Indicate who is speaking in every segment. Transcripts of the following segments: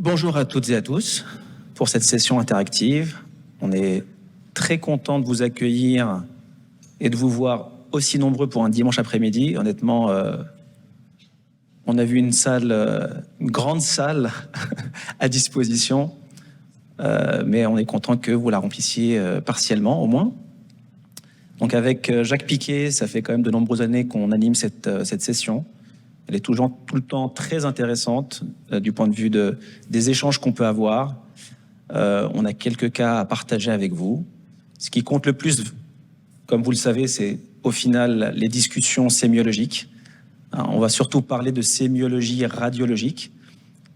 Speaker 1: Bonjour à toutes et à tous pour cette session interactive. On est très content de vous accueillir et de vous voir aussi nombreux pour un dimanche après-midi. Honnêtement, on a vu une grande salle à disposition, mais on est content que vous la remplissiez partiellement au moins. Donc avec Jacques Piquet, ça fait quand même de nombreuses années qu'on anime cette session. Elle est toujours tout le temps très intéressante du point de vue des échanges qu'on peut avoir. On a quelques cas à partager avec vous. Ce qui compte le plus, comme vous le savez, c'est au final les discussions sémiologiques. On va surtout parler de sémiologie radiologique.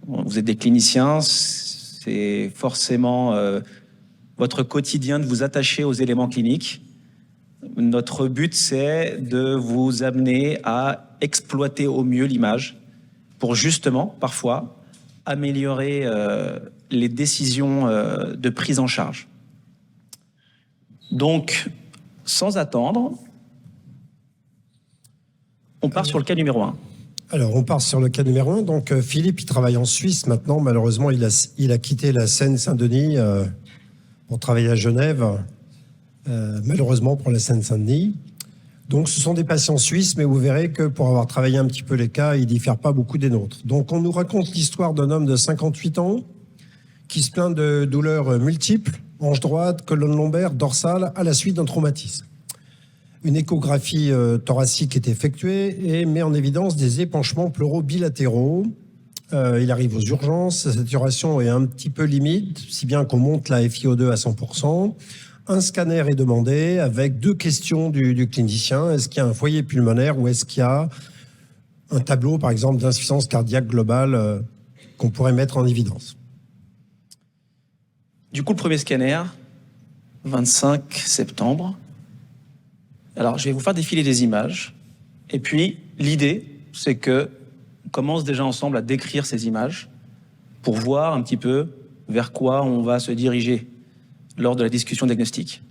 Speaker 1: Vous êtes des cliniciens, c'est forcément votre quotidien de vous attacher aux éléments cliniques. Notre but, c'est de vous amener à exploiter au mieux l'image pour justement, parfois, améliorer les décisions de prise en charge. Donc, sans attendre, on part sur le cas numéro 1.
Speaker 2: Alors, on part sur le cas numéro 1. Donc, Philippe, il travaille en Suisse maintenant. Malheureusement, il a quitté la Seine-Saint-Denis pour travailler à Genève. Malheureusement pour la Seine-Saint-Denis. Donc ce sont des patients suisses, mais vous verrez que pour avoir travaillé un petit peu les cas, ils ne diffèrent pas beaucoup des nôtres. Donc on nous raconte l'histoire d'un homme de 58 ans qui se plaint de douleurs multiples, hanche droite, colonne lombaire, dorsale, à la suite d'un traumatisme. Une échographie thoracique est effectuée et met en évidence des épanchements pleuraux bilatéraux. Il arrive aux urgences, sa saturation est un petit peu limite, si bien qu'on monte la FiO2 à 100%. Un scanner est demandé avec 2 questions du clinicien. Est-ce qu'il y a un foyer pulmonaire ou est-ce qu'il y a un tableau, par exemple, d'insuffisance cardiaque globale qu'on pourrait mettre en évidence?
Speaker 1: Du coup, le premier scanner, 25 septembre. Alors, je vais vous faire défiler des images. Et puis, l'idée, c'est qu'on commence déjà ensemble à décrire ces images pour voir un petit peu vers quoi on va se diriger lors de la discussion diagnostique.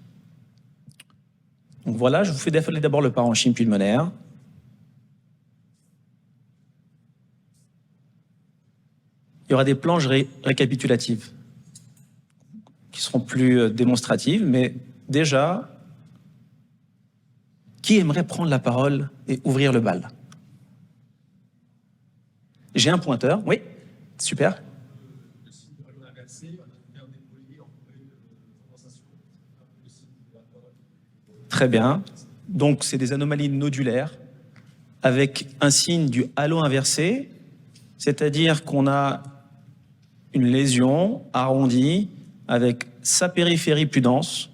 Speaker 1: Donc voilà, je vous fais défiler d'abord le parenchyme pulmonaire. Il y aura des planches récapitulatives qui seront plus démonstratives, mais déjà, qui aimerait prendre la parole et ouvrir le bal? J'ai un pointeur, oui, super. Très bien. Donc, c'est des anomalies nodulaires avec un signe du halo inversé, c'est-à-dire qu'on a une lésion arrondie avec sa périphérie plus dense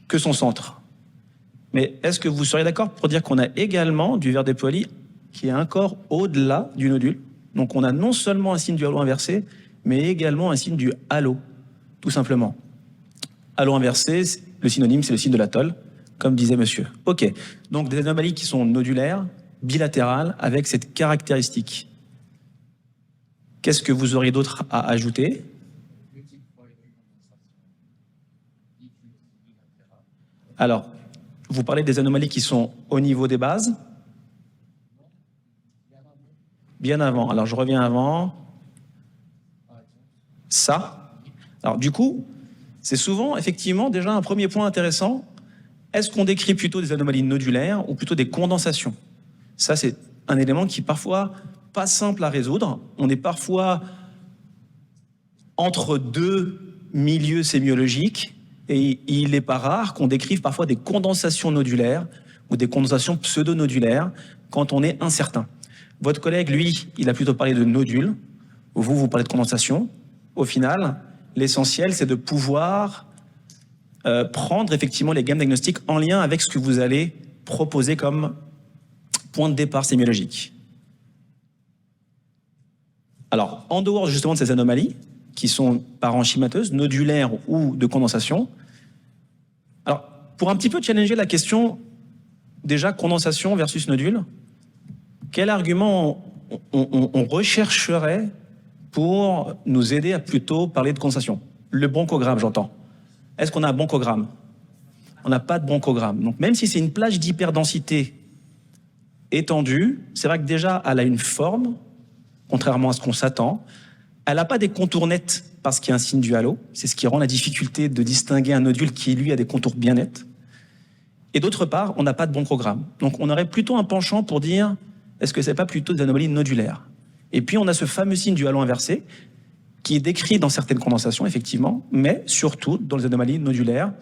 Speaker 1: que son centre. Mais est-ce que vous seriez d'accord pour dire qu'on a également du verre dépoli qui est encore au-delà du nodule? Donc, on a non seulement un signe du halo inversé, mais également un signe du halo, tout simplement. Halo inversé, le synonyme, c'est le signe de l'atoll, comme disait monsieur. OK, donc des anomalies qui sont nodulaires, bilatérales, avec cette caractéristique. Qu'est-ce que vous auriez d'autre à ajouter? Alors, vous parlez des anomalies qui sont au niveau des bases? Bien avant. Alors, je reviens avant. Ça. Alors, du coup, c'est souvent, effectivement, déjà un premier point intéressant. Est-ce qu'on décrit plutôt des anomalies nodulaires ou plutôt des condensations? Ça, c'est un élément qui est parfois pas simple à résoudre. On est parfois entre 2 milieux sémiologiques et il n'est pas rare qu'on décrive parfois des condensations nodulaires ou des condensations pseudo-nodulaires quand on est incertain. Votre collègue, lui, il a plutôt parlé de nodules. Vous parlez de condensation. Au final, l'essentiel, c'est de pouvoir prendre effectivement les gammes diagnostiques en lien avec ce que vous allez proposer comme point de départ sémiologique. Alors, en dehors justement de ces anomalies, qui sont parenchymateuses, nodulaires ou de condensation, alors, pour un petit peu challenger la question, déjà, condensation versus nodule, quel argument on rechercherait pour nous aider à plutôt parler de condensation? Le bronchogramme, j'entends. Est-ce qu'on a un bronchogramme? On n'a pas de bronchogramme. Donc même si c'est une plage d'hyperdensité étendue, c'est vrai que déjà elle a une forme, contrairement à ce qu'on s'attend, Elle n'a pas des contours nets parce qu'il y a un signe du halo. C'est ce qui rend la difficulté de distinguer un nodule qui, lui, a des contours bien nets. Et d'autre part, on n'a pas de bon programme. Donc on aurait plutôt un penchant pour dire, est-ce que ce n'est pas plutôt des anomalies nodulaires? Et puis on a ce fameux signe du halo inversé, qui est décrit dans certaines condensations, effectivement, mais surtout dans les anomalies nodulaires,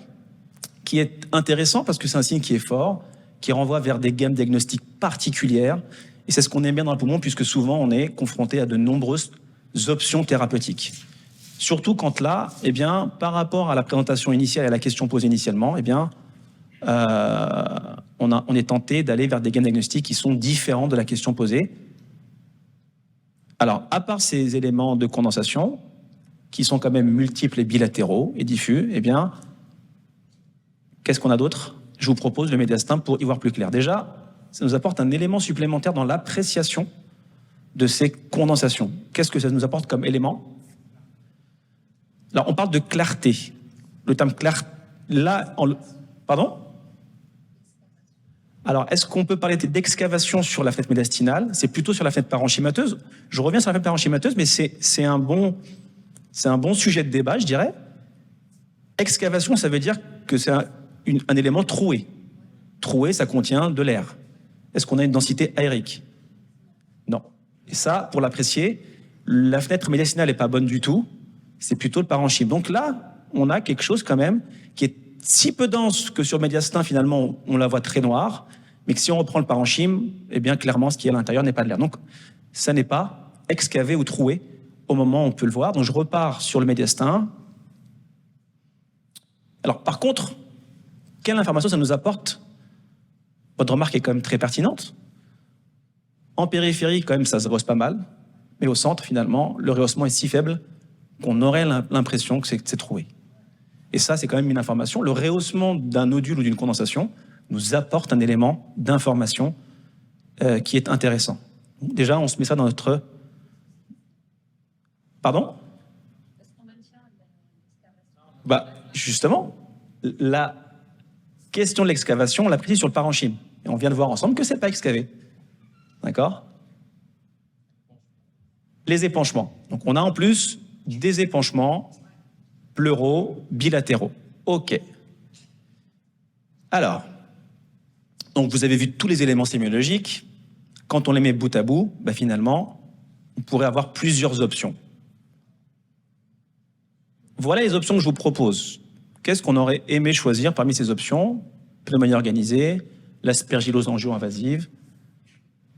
Speaker 1: qui est intéressant parce que c'est un signe qui est fort, qui renvoie vers des gammes diagnostiques particulières. Et c'est ce qu'on aime bien dans le poumon, puisque souvent on est confronté à de nombreuses options thérapeutiques. Surtout quand là, eh bien, par rapport à la présentation initiale et à la question posée initialement, eh bien, on est tenté d'aller vers des gammes diagnostiques qui sont différents de la question posée. Alors, à part ces éléments de condensation, qui sont quand même multiples et bilatéraux et diffus, eh bien, qu'est-ce qu'on a d'autre? Je vous propose le médiastin pour y voir plus clair. Déjà, ça nous apporte un élément supplémentaire dans l'appréciation de ces condensations. Qu'est-ce que ça nous apporte comme élément? Alors, on parle de clarté. Le terme clarté, là, pardon? Alors, est-ce qu'on peut parler d'excavation sur la fenêtre médiastinale? C'est plutôt sur la fenêtre parenchymateuse. Je reviens sur la fenêtre parenchymateuse, mais c'est un bon sujet de débat, je dirais. Excavation, ça veut dire que c'est un élément troué. Troué, ça contient de l'air. Est-ce qu'on a une densité aérique? Non. Et ça, pour l'apprécier, la fenêtre médiastinale n'est pas bonne du tout. C'est plutôt le parenchyme. Donc là, on a quelque chose quand même qui est si peu dense que sur le médiastin, finalement, on la voit très noire, mais que si on reprend le parenchyme, eh bien, clairement, ce qui est à l'intérieur n'est pas de l'air. Donc, ça n'est pas excavé ou troué au moment où on peut le voir. Donc, je repars sur le médiastin. Alors, par contre, quelle information ça nous apporte? Votre remarque est quand même très pertinente. En périphérie, quand même, ça se rehausse pas mal, mais au centre, finalement, le rehaussement est si faible qu'on aurait l'impression que c'est troué. Et ça, c'est quand même une information. Le rehaussement d'un nodule ou d'une condensation nous apporte un élément d'information qui est intéressant. Déjà, on se met ça dans notre... Pardon? Bah, justement, la question de l'excavation, on l'a prise sur le parenchyme. Et on vient de voir ensemble que ce n'est pas excavé. D'accord? Les épanchements. Donc, on a en plus des épanchements pleuraux, bilatéraux. OK. Alors, donc vous avez vu tous les éléments sémiologiques. Quand on les met bout à bout, bah finalement, on pourrait avoir plusieurs options. Voilà les options que je vous propose. Qu'est-ce qu'on aurait aimé choisir parmi ces options? Pneumonie organisée, l'aspergillose angio-invasive,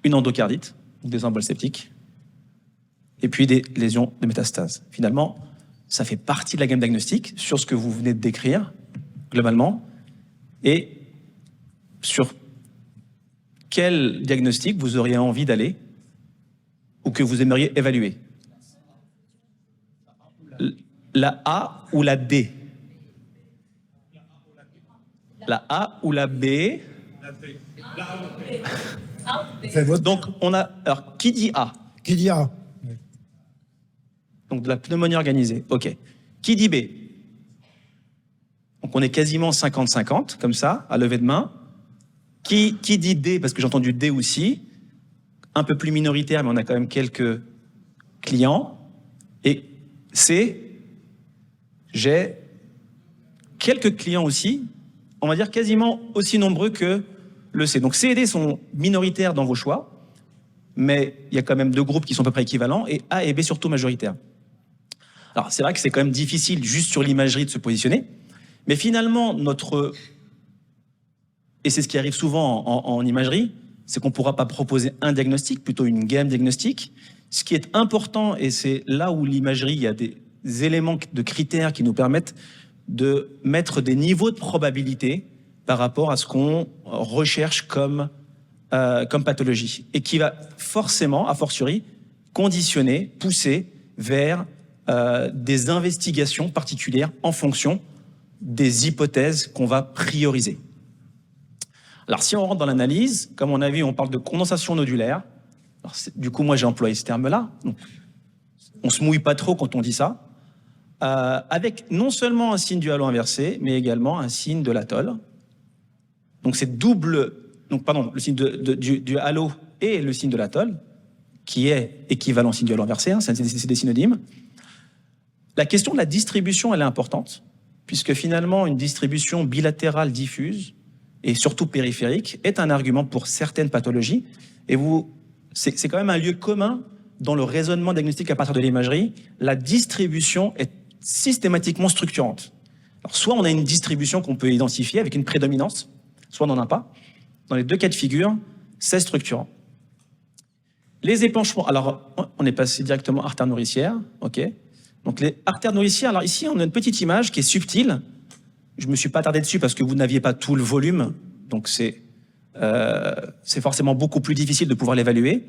Speaker 1: une endocardite, des emboles septiques, et puis des lésions de métastase. Finalement, ça fait partie de la gamme diagnostique sur ce que vous venez de décrire, globalement, et sur quel diagnostic vous auriez envie d'aller ou que vous aimeriez évaluer. La A ou la D? La A ou la B? Donc, on a... Alors, qui dit A?
Speaker 2: Qui dit A?
Speaker 1: Donc, de la pneumonie organisée. OK. Qui dit B? Donc, on est quasiment 50-50, comme ça, à lever de main. Qui dit D? Parce que j'ai entendu D aussi. Un peu plus minoritaire, mais on a quand même quelques clients. Et C, j'ai quelques clients aussi, on va dire quasiment aussi nombreux que le C. Donc C et D sont minoritaires dans vos choix, mais il y a quand même deux groupes qui sont à peu près équivalents, et A et B surtout majoritaires. Alors c'est vrai que c'est quand même difficile juste sur l'imagerie de se positionner, mais finalement et c'est ce qui arrive souvent en imagerie, c'est qu'on ne pourra pas proposer un diagnostic, plutôt une gamme diagnostique. Ce qui est important, et c'est là où l'imagerie, il y a des éléments de critères qui nous permettent de mettre des niveaux de probabilité par rapport à ce qu'on recherche comme pathologie, et qui va forcément, a fortiori, conditionner, pousser vers des investigations particulières en fonction des hypothèses qu'on va prioriser. Alors, si on rentre dans l'analyse, comme on a vu, on parle de condensation nodulaire. Alors, du coup, moi, j'ai employé ce terme-là. Donc, on ne se mouille pas trop quand on dit ça. Avec non seulement un signe du halo inversé, mais également un signe de l'atoll. Donc, c'est double... Donc, pardon, le signe du halo et le signe de l'atoll, qui est équivalent signe dual inversé, hein, c'est des synonymes. La question de la distribution, elle est importante, puisque finalement, une distribution bilatérale diffuse, et surtout périphérique, est un argument pour certaines pathologies. Et c'est quand même un lieu commun dans le raisonnement diagnostique à partir de l'imagerie. La distribution est systématiquement structurante. Alors, soit on a une distribution qu'on peut identifier avec une prédominance, soit on n'en a pas. Dans les deux cas de figure, c'est structurant. Les épanchements, alors on est passé directement artère nourricière, ok. Donc les artères nourricières, alors ici on a une petite image qui est subtile. Je ne me suis pas attardé dessus parce que vous n'aviez pas tout le volume, donc c'est forcément beaucoup plus difficile de pouvoir l'évaluer.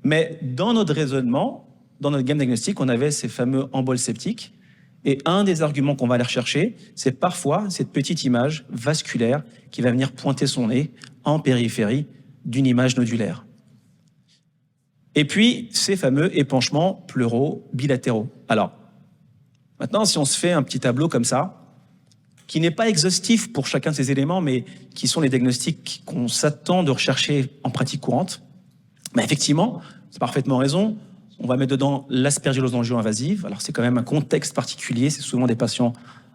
Speaker 1: Mais dans notre raisonnement, dans notre gamme diagnostique, on avait ces fameux emboles septiques. Et un des arguments qu'on va aller rechercher, c'est parfois cette petite image vasculaire qui va venir pointer son nez en périphérie d'une image nodulaire. Et puis, ces fameux épanchements pleuraux bilatéraux. Alors, maintenant, si on se fait un petit tableau comme ça, qui n'est pas exhaustif pour chacun de ces éléments, mais qui sont les diagnostics qu'on s'attend de rechercher en pratique courante, ben effectivement, c'est parfaitement raison, on va mettre dedans l'aspergillose angio-invasive. Alors, c'est quand même un contexte particulier, c'est souvent des patients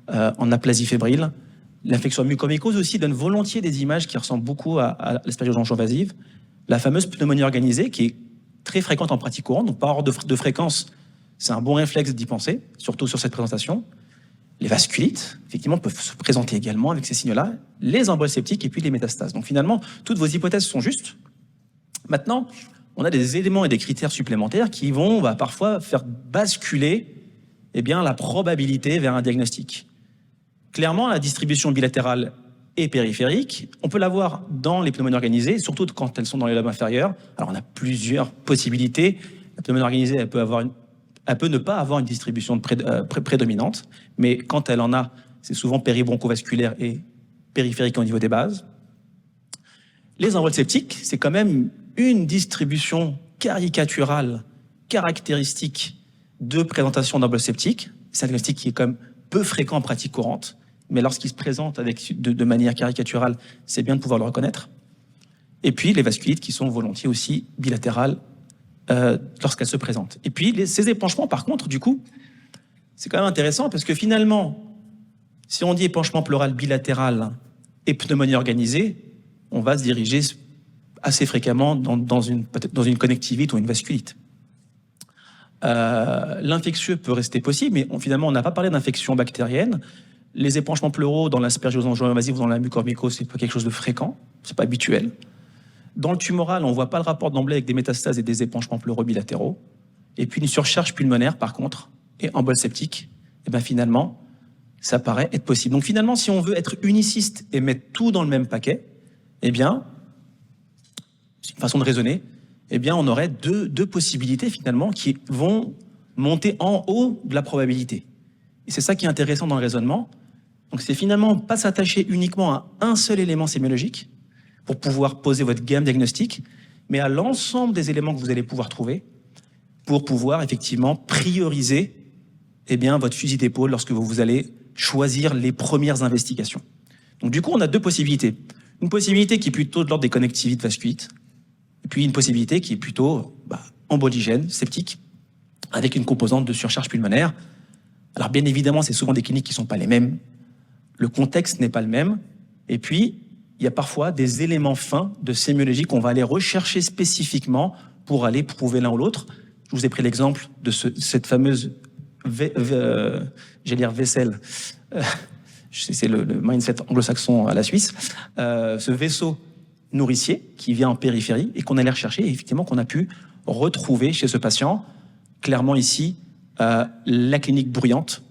Speaker 1: en aplasie fébrile. L'infection mucormycose aussi donne volontiers des images qui ressemblent beaucoup à l'aspergillose angio-invasive. La fameuse pneumonie organisée, qui est très fréquente en pratique courante, donc par ordre de fréquence, c'est un bon réflexe d'y penser, surtout sur cette présentation. Les vasculites, effectivement, peuvent se présenter également avec ces signes-là, les emboles septiques et puis les métastases. Donc finalement, toutes vos hypothèses sont justes. Maintenant, on a des éléments et des critères supplémentaires qui vont parfois faire basculer la probabilité vers un diagnostic. Clairement, la distribution bilatérale et périphérique, on peut l'avoir dans les pneumonies organisées, surtout quand elles sont dans les lobes inférieurs. Alors, on a plusieurs possibilités. La pneumonie organisée, elle peut ne pas avoir une distribution prédominante, mais quand elle en a, c'est souvent péribroncovasculaire et périphérique au niveau des bases. Les emboles septiques, c'est quand même une distribution caricaturale, caractéristique de présentation d'emboles septiques. C'est un diagnostic qui est quand même peu fréquent en pratique courante, mais lorsqu'il se présente de manière caricaturale, c'est bien de pouvoir le reconnaître. Et puis les vasculites qui sont volontiers aussi bilatérales lorsqu'elles se présentent. Et puis ces épanchements, par contre, du coup, c'est quand même intéressant parce que finalement, si on dit épanchement pleural bilatéral et pneumonie organisée, on va se diriger assez fréquemment peut-être dans une connectivite ou une vasculite. L'infectieux peut rester possible, mais finalement, on n'a pas parlé d'infection bactérienne. Les épanchements pleuraux dans l'aspergillose angio-invasive ou dans la mucormycose, c'est pas quelque chose de fréquent, c'est pas habituel. Dans le tumoral, on ne voit pas le rapport d'emblée avec des métastases et des épanchements pleuraux bilatéraux. Et puis une surcharge pulmonaire, par contre, et emboles septiques, et finalement, ça paraît être possible. Donc finalement, si on veut être uniciste et mettre tout dans le même paquet, c'est une façon de raisonner, on aurait deux possibilités finalement qui vont monter en haut de la probabilité. Et c'est ça qui est intéressant dans le raisonnement. Donc c'est finalement pas s'attacher uniquement à un seul élément sémiologique pour pouvoir poser votre gamme diagnostique, mais à l'ensemble des éléments que vous allez pouvoir trouver pour pouvoir effectivement prioriser votre fusil d'épaule lorsque vous allez choisir les premières investigations. Donc du coup, on a deux possibilités. Une possibilité qui est plutôt de l'ordre des connectivites vasculites, et puis une possibilité qui est plutôt emboligène, septique, avec une composante de surcharge pulmonaire. Alors bien évidemment, c'est souvent des cliniques qui ne sont pas les mêmes, le contexte n'est pas le même, et puis il y a parfois des éléments fins de sémiologie qu'on va aller rechercher spécifiquement pour aller prouver l'un ou l'autre. Je vous ai pris l'exemple de cette fameuse vaisselle, c'est le mindset anglo-saxon à la Suisse, ce vaisseau nourricier qui vient en périphérie et qu'on allait rechercher et effectivement qu'on a pu retrouver chez ce patient. Clairement ici, la clinique bruyante,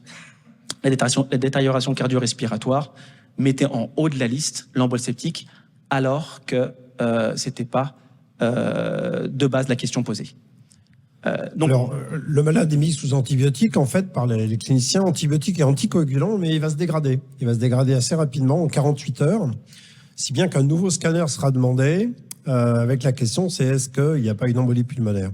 Speaker 1: la détérioration cardio-respiratoire mettait en haut de la liste l'embole septique alors que c'était pas de base la question posée.
Speaker 2: Alors, le malade est mis sous antibiotiques, en fait, par les cliniciens, antibiotiques et anticoagulants, mais il va se dégrader. Il va se dégrader assez rapidement, en 48 heures, si bien qu'un nouveau scanner sera demandé, avec la question, c'est est-ce qu'il n'y a pas une embolie pulmonaire ?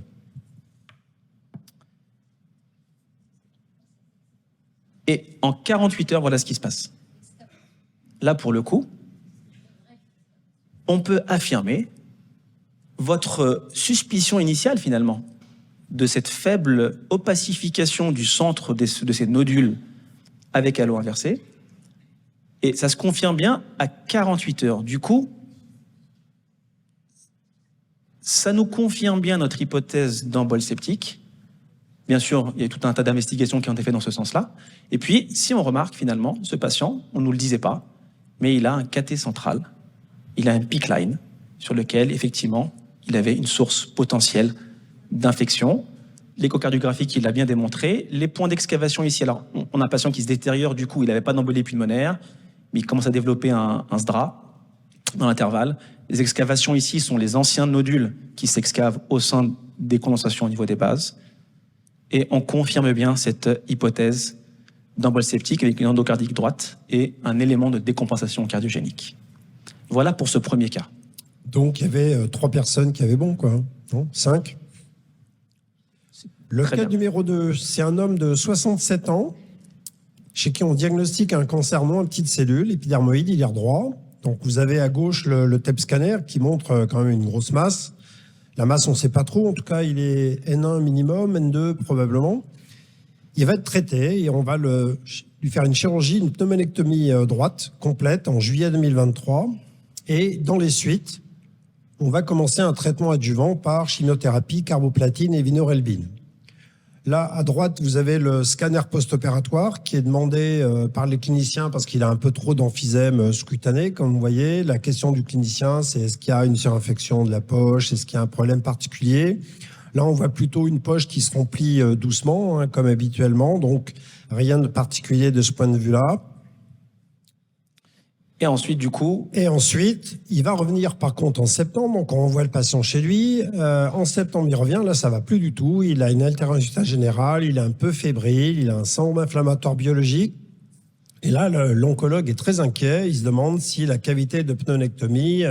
Speaker 1: Et en 48 heures, voilà ce qui se passe. Là, pour le coup, on peut affirmer votre suspicion initiale, finalement. de cette faible opacification du centre de ces nodules avec halo inversé. Et ça se confirme bien à 48 heures. Du coup, ça nous confirme bien notre hypothèse d'embole septique. Bien sûr, il y a tout un tas d'investigations qui ont été faites dans ce sens-là. Et puis, si on remarque finalement, ce patient, on ne nous le disait pas, mais il a un cathé central, il a un PICC line sur lequel, effectivement, il avait une source potentielle d'infection. L'échocardiographie qui l'a bien démontré. Les points d'excavation ici, alors on a un patient qui se détériore, du coup il n'avait pas d'embolie pulmonaire, mais il commence à développer un SDRA dans l'intervalle. Les excavations ici sont les anciens nodules qui s'excavent au sein des condensations au niveau des bases. Et on confirme bien cette hypothèse d'embole septique avec une endocardique droite et un élément de décompensation cardiogénique. Voilà pour ce premier cas.
Speaker 2: Donc, il y avait 3 personnes qui avaient bon, quoi. Non, 5. Le cas numéro 2, c'est un homme de 67 ans chez qui on diagnostique un cancer non à petites cellules, épidermoïde, ilaire droit. Donc, vous avez à gauche le TEP scanner qui montre quand même une grosse masse. La masse, on ne sait pas trop. En tout cas, il est N1 minimum, N2 probablement. Il va être traité et on va lui faire une chirurgie, une pneumonectomie droite complète en juillet 2023. Et dans les suites, on va commencer un traitement adjuvant par chimiothérapie, carboplatine et vinorelbine. Là, à droite, vous avez le scanner post-opératoire qui est demandé par les cliniciens parce qu'il a un peu trop d'emphysème sous-cutané, comme vous voyez. La question du clinicien, c'est est-ce qu'il y a une surinfection de la poche, est-ce qu'il y a un problème particulier? Là, on voit plutôt une poche qui se remplit doucement, hein, comme habituellement, donc rien de particulier de ce point de vue-là.
Speaker 1: Et ensuite, du coup...
Speaker 2: Et ensuite, il va revenir par contre en septembre, donc on envoie le patient chez lui. En septembre, il revient, là ça va plus du tout, il a une altération générale, il est un peu fébrile, il a un syndrome inflammatoire biologique. Et là, l'oncologue est très inquiet, il se demande si la cavité de pneumonectomie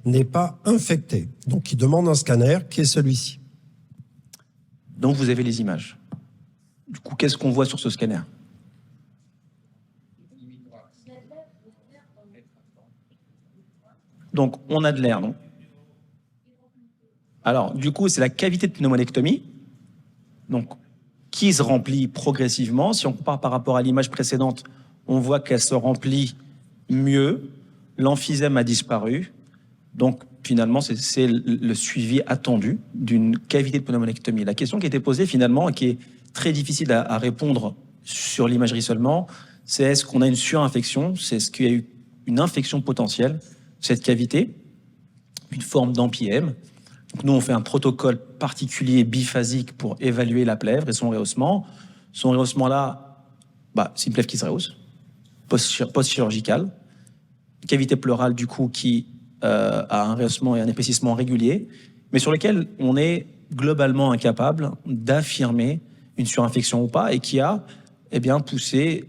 Speaker 2: n'est pas infectée. Donc il demande un scanner qui est celui-ci.
Speaker 1: Donc vous avez les images. Du coup, qu'est-ce qu'on voit sur ce scanner ? Donc, on a de l'air, non? Alors, du coup, c'est la cavité de pneumonectomie, donc, qui se remplit progressivement. Si on compare par rapport à l'image précédente, on voit qu'elle se remplit mieux. L'emphysème a disparu. Donc, finalement, c'est le suivi attendu d'une cavité de pneumonectomie. La question qui a été posée, finalement, et qui est très difficile à répondre sur l'imagerie seulement, c'est est-ce qu'on a une surinfection? C'est est-ce qu'il y a eu une infection potentielle? Cette cavité, une forme d'empyème. Nous, on fait un protocole particulier biphasique pour évaluer la plèvre et son rehaussement. Son rehaussement-là, c'est une plèvre qui se rehausse, post-chirurgicale. Cavité pleurale, du coup, qui a un rehaussement et un épaississement régulier, mais sur lequel on est globalement incapable d'affirmer une surinfection ou pas, et qui a poussé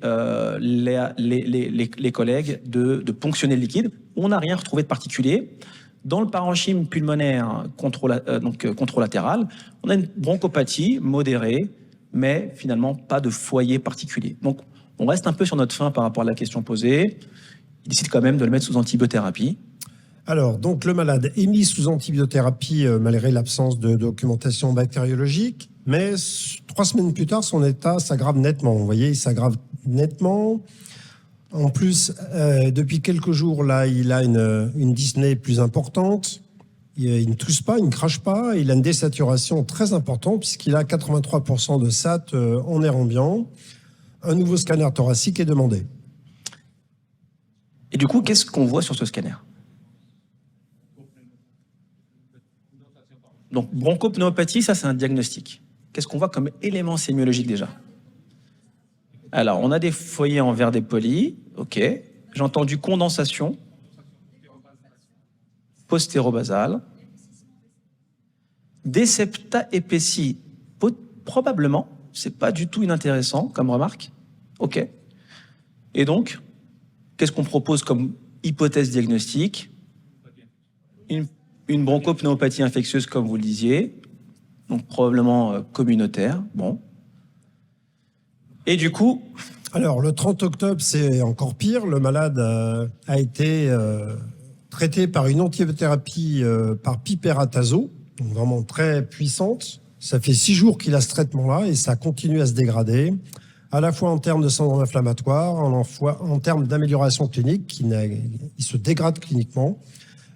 Speaker 1: les collègues de ponctionner le liquide. On n'a rien retrouvé de particulier. Dans le parenchyme pulmonaire controlatéral, on a une bronchopathie modérée, mais finalement pas de foyer particulier. Donc on reste un peu sur notre faim par rapport à la question posée. Il décide quand même de le mettre sous antibiothérapie.
Speaker 2: Alors, donc le malade est mis sous antibiothérapie malgré l'absence de documentation bactériologique, mais 3 semaines plus tard, son état s'aggrave nettement. Vous voyez, il s'aggrave nettement. En plus, depuis quelques jours, là, il a une dyspnée plus importante. Il ne tousse pas, il ne crache pas. Il a une désaturation très importante puisqu'il a 83% de SAT en air ambiant. Un nouveau scanner thoracique est demandé.
Speaker 1: Et du coup, qu'est-ce qu'on voit sur ce scanner ? Donc, bronchopneumopathie, ça, c'est un diagnostic. Qu'est-ce qu'on voit comme élément sémiologique déjà ? Alors, on a des foyers en verre dépoli, ok. J'ai entendu condensation, postéro-basale, des septa épaissis, probablement, c'est pas du tout inintéressant comme remarque, ok. Et donc, qu'est-ce qu'on propose comme hypothèse diagnostique ? Une bronchopneumopathie infectieuse, comme vous le disiez, donc probablement communautaire, bon. Et du coup...
Speaker 2: Alors, le 30 octobre, c'est encore pire. Le malade a été traité par une antibiothérapie par piperatazo, donc vraiment très puissante, Ça fait 6 jours qu'il a ce traitement-là et ça continue à se dégrader, à la fois en termes de syndrome inflammatoire, en termes d'amélioration clinique, il se dégrade cliniquement,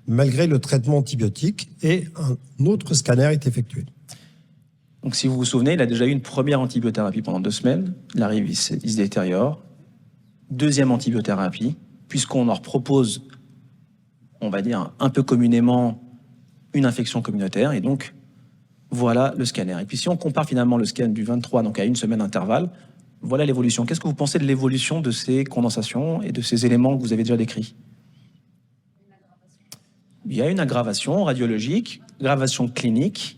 Speaker 2: malgré le traitement antibiotique, et un autre scanner est effectué.
Speaker 1: Donc si vous vous souvenez, il a déjà eu une première antibiothérapie pendant 2 semaines, il arrive, il se détériore, deuxième antibiothérapie, puisqu'on leur propose, on va dire un peu communément, une infection communautaire, et donc voilà le scanner. Et puis si on compare finalement le scan du 23, donc à 1 semaine d'intervalle, voilà l'évolution. Qu'est-ce que vous pensez de l'évolution de ces condensations et de ces éléments que vous avez déjà décrits? Il y a une aggravation radiologique, aggravation clinique,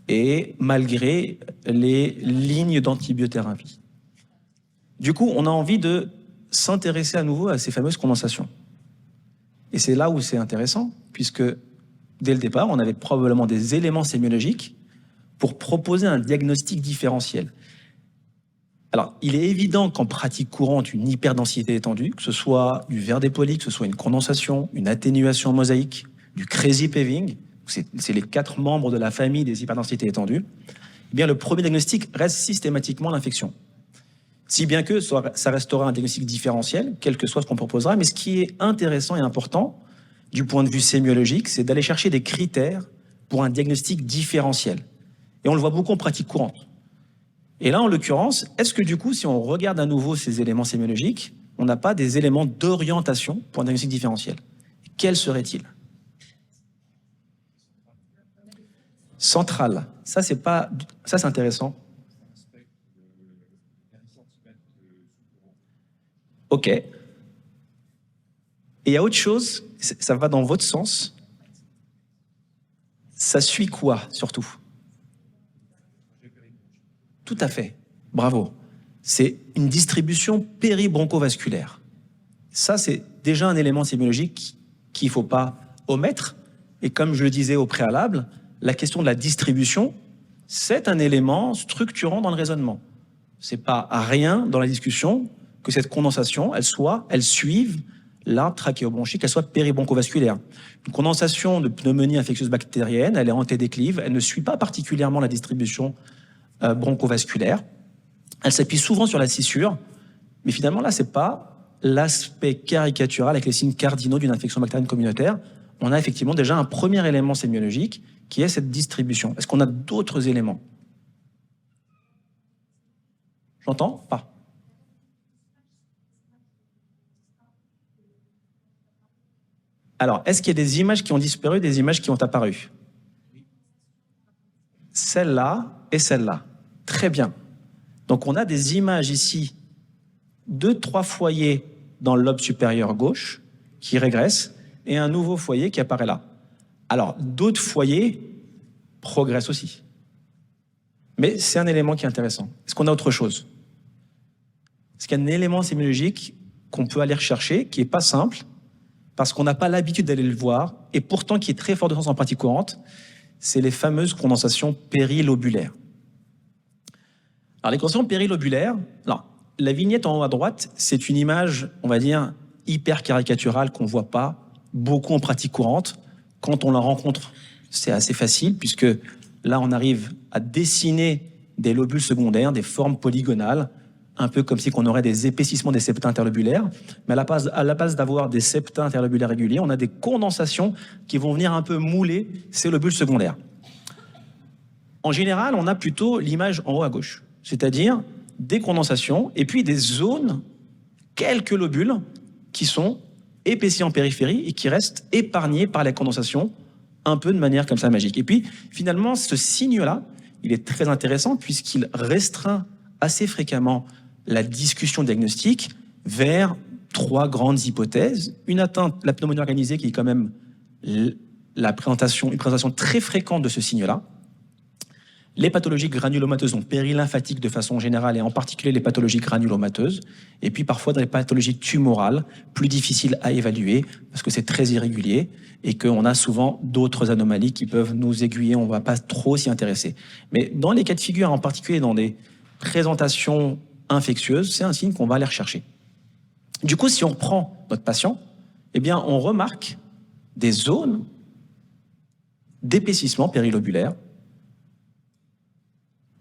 Speaker 1: et malgré les lignes d'antibiothérapie. Du coup, on a envie de s'intéresser à nouveau à ces fameuses condensations. Et c'est là où c'est intéressant, puisque dès le départ, on avait probablement des éléments sémiologiques pour proposer un diagnostic différentiel. Alors, il est évident qu'en pratique courante, une hyperdensité étendue, que ce soit du verre dépoli, que ce soit une condensation, une atténuation mosaïque, du crazy paving, c'est les 4 membres de la famille des hyperdensités étendues, eh bien, le premier diagnostic reste systématiquement l'infection. Si bien que ça restera un diagnostic différentiel, quel que soit ce qu'on proposera, mais ce qui est intéressant et important, du point de vue sémiologique, c'est d'aller chercher des critères pour un diagnostic différentiel. Et on le voit beaucoup en pratique courante. Et là, en l'occurrence, est-ce que du coup, si on regarde à nouveau ces éléments sémiologiques, on n'a pas des éléments d'orientation pour un diagnostic différentiel? Quels seraient-ils? Central. Ça, c'est intéressant. OK. Et il y a autre chose, ça va dans votre sens. Ça suit quoi, surtout? Tout à fait. Bravo. C'est une distribution péribroncovasculaire. Ça, c'est déjà un élément sémiologique qu'il ne faut pas omettre. Et comme je le disais au préalable, la question de la distribution, c'est un élément structurant dans le raisonnement. Ce n'est pas à rien dans la discussion que cette condensation, elle suive l'arbre trachéobronchique, qu'elle soit péribroncovasculaire. Une condensation de pneumonie infectieuse bactérienne, elle est antédéclive, elle ne suit pas particulièrement la distribution broncovasculaire. Elle s'appuie souvent sur la scissure, mais finalement là, c'est pas l'aspect caricatural avec les signes cardinaux d'une infection bactérienne communautaire. On a effectivement déjà un premier élément sémiologique qui est cette distribution. Est-ce qu'on a d'autres éléments? J'entends? Pas. Alors, est-ce qu'il y a des images qui ont disparu, des images qui ont apparu? Celle-là et celle-là. Très bien. Donc, on a des images ici, 2-3 foyers dans le lobe supérieur gauche qui régressent et un nouveau foyer qui apparaît là. Alors, d'autres foyers progressent aussi. Mais c'est un élément qui est intéressant. Est-ce qu'on a autre chose? Est-ce qu'il y a un élément sémiologique qu'on peut aller rechercher, qui n'est pas simple, parce qu'on n'a pas l'habitude d'aller le voir, et pourtant qui est très fort de sens en pratique courante, c'est les fameuses condensations périlobulaires. Alors, les condensations périlobulaires, alors, la vignette en haut à droite, c'est une image, on va dire, hyper caricaturale qu'on ne voit pas beaucoup en pratique courante. Quand on la rencontre, c'est assez facile, puisque là, on arrive à dessiner des lobules secondaires, des formes polygonales, un peu comme si on aurait des épaississements des septins interlobulaires. Mais à la base d'avoir des septins interlobulaires réguliers, on a des condensations qui vont venir un peu mouler ces lobules secondaires. En général, on a plutôt l'image en haut à gauche, c'est-à-dire des condensations et puis des zones, quelques lobules, qui sont épaissis en périphérie et qui restent épargnés par les condensations, un peu de manière comme ça magique. Et puis, finalement, ce signe-là, il est très intéressant puisqu'il restreint assez fréquemment la discussion diagnostique vers 3 grandes hypothèses. Une atteinte, la pneumonie organisée, qui est quand même une présentation très fréquente de ce signe-là. Les pathologies granulomateuses, donc périlymphatiques de façon générale, et en particulier les pathologies granulomateuses. Et puis parfois dans les pathologies tumorales, plus difficiles à évaluer, parce que c'est très irrégulier, et qu'on a souvent d'autres anomalies qui peuvent nous aiguiller, on ne va pas trop s'y intéresser. Mais dans les cas de figure, en particulier dans des présentations infectieuses, c'est un signe qu'on va aller rechercher. Du coup, si on reprend notre patient, eh bien, on remarque des zones d'épaississement périlobulaire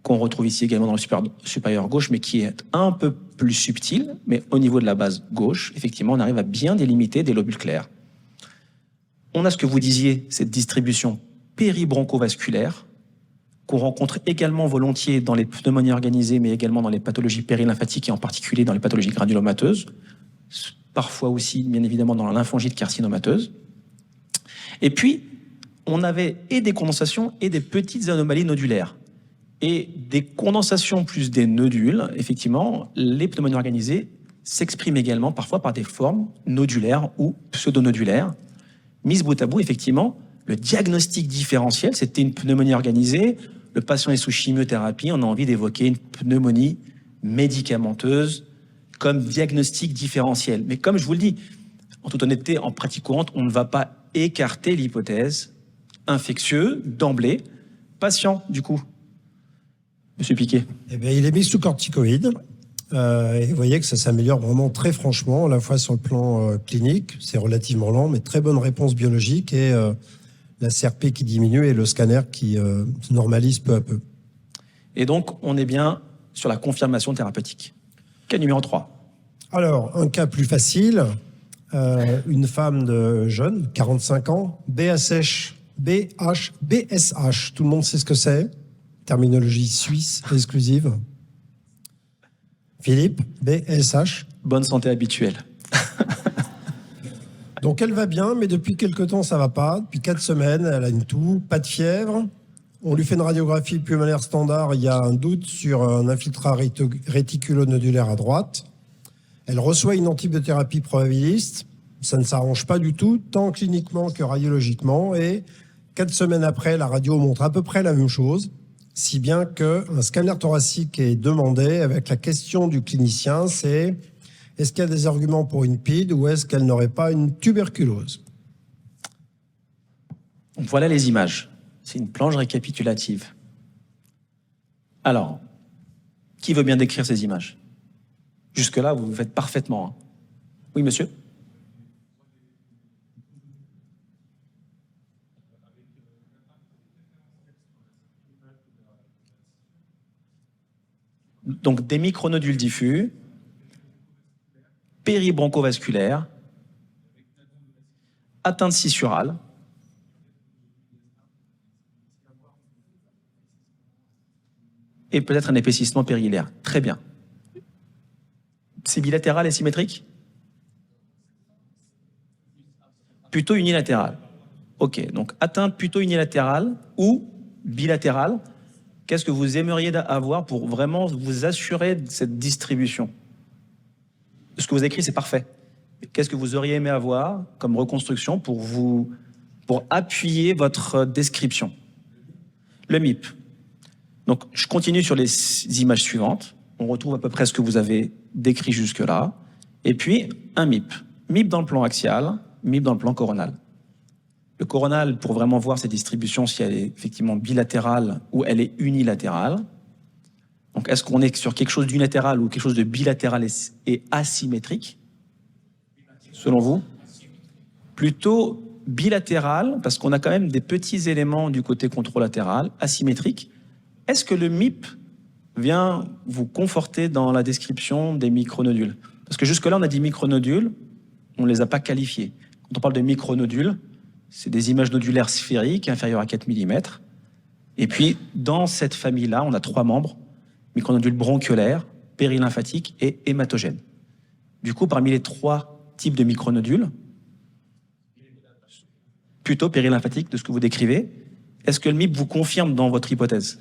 Speaker 1: qu'on retrouve ici également dans le supérieur gauche, mais qui est un peu plus subtil. Mais au niveau de la base gauche, effectivement, on arrive à bien délimiter des lobules clairs. On a ce que vous disiez, cette distribution péribronchovasculaire, qu'on rencontre également volontiers dans les pneumonies organisées, mais également dans les pathologies périlymphatiques et en particulier dans les pathologies granulomateuses, parfois aussi, bien évidemment, dans la lymphangite carcinomateuse. Et puis, on avait et des condensations et des petites anomalies nodulaires. Et des condensations plus des nodules, effectivement, les pneumonies organisées s'expriment également parfois par des formes nodulaires ou pseudonodulaires. Mise bout à bout, effectivement, le diagnostic différentiel, c'était une pneumonie organisée. Le patient est sous chimiothérapie, on a envie d'évoquer une pneumonie médicamenteuse comme diagnostic différentiel. Mais comme je vous le dis, en toute honnêteté, en pratique courante, on ne va pas écarter l'hypothèse infectieux d'emblée. Patient, du coup, Monsieur Piquet.
Speaker 2: Eh bien, il est mis sous corticoïdes. Et vous voyez que ça s'améliore vraiment très franchement, à la fois sur le plan clinique, c'est relativement lent, mais très bonne réponse biologique, et la CRP qui diminue et le scanner qui se normalise peu à peu.
Speaker 1: Et donc, on est bien sur la confirmation thérapeutique. Cas numéro 3.
Speaker 2: Alors, un cas plus facile, une femme de jeune, 45 ans, BSH, tout le monde sait ce que c'est, terminologie suisse exclusive. Philippe, BSH.
Speaker 1: Bonne santé habituelle.
Speaker 2: Donc elle va bien, mais depuis quelque temps ça va pas. Depuis 4 semaines, elle a une toux, pas de fièvre. On lui fait une radiographie pulmonaire standard, il y a un doute sur un infiltrat réticulonodulaire à droite. Elle reçoit une antibiothérapie probabiliste. Ça ne s'arrange pas du tout, tant cliniquement que radiologiquement. Et 4 semaines après, la radio montre à peu près la même chose, si bien qu'un scanner thoracique est demandé avec la question du clinicien, c'est: est-ce qu'il y a des arguments pour une PID ou est-ce qu'elle n'aurait pas une tuberculose?
Speaker 1: Donc voilà les images. C'est une planche récapitulative. Alors, qui veut bien décrire ces images? Jusque-là, vous le faites parfaitement. Hein. Oui, monsieur? Donc des micronodules diffus, péribronchovasculaire, atteinte scissurale, et peut-être un épaississement périhilaire. Très bien. C'est bilatéral et symétrique? Plutôt unilatéral. Ok, donc atteinte plutôt unilatérale ou bilatérale. Qu'est-ce que vous aimeriez avoir pour vraiment vous assurer de cette distribution? Ce que vous avez écrit, c'est parfait. Qu'est-ce que vous auriez aimé avoir comme reconstruction pour appuyer votre description? Le MIP. Donc, je continue sur les images suivantes. On retrouve à peu près ce que vous avez décrit jusque-là. Et puis, un MIP. MIP dans le plan axial, MIP dans le plan coronal. Le coronal, pour vraiment voir cette distribution, si elle est effectivement bilatérale ou elle est unilatérale. Donc, est-ce qu'on est sur quelque chose d'unilatéral ou quelque chose de bilatéral et asymétrique? Selon vous? Plutôt bilatéral, parce qu'on a quand même des petits éléments du côté contralatéral, asymétrique. Est-ce que le MIP vient vous conforter dans la description des micronodules? Parce que jusque-là, on a dit micronodules, on ne les a pas qualifiés. Quand on parle de micronodules, c'est des images nodulaires sphériques inférieures à 4 mm. Et puis, dans cette famille-là, on a 3 membres, micronodules bronchiolaires, périlymphatiques et hématogènes. Du coup, parmi les 3 types de micronodules, plutôt périlymphatiques de ce que vous décrivez, est-ce que le MIP vous confirme dans votre hypothèse?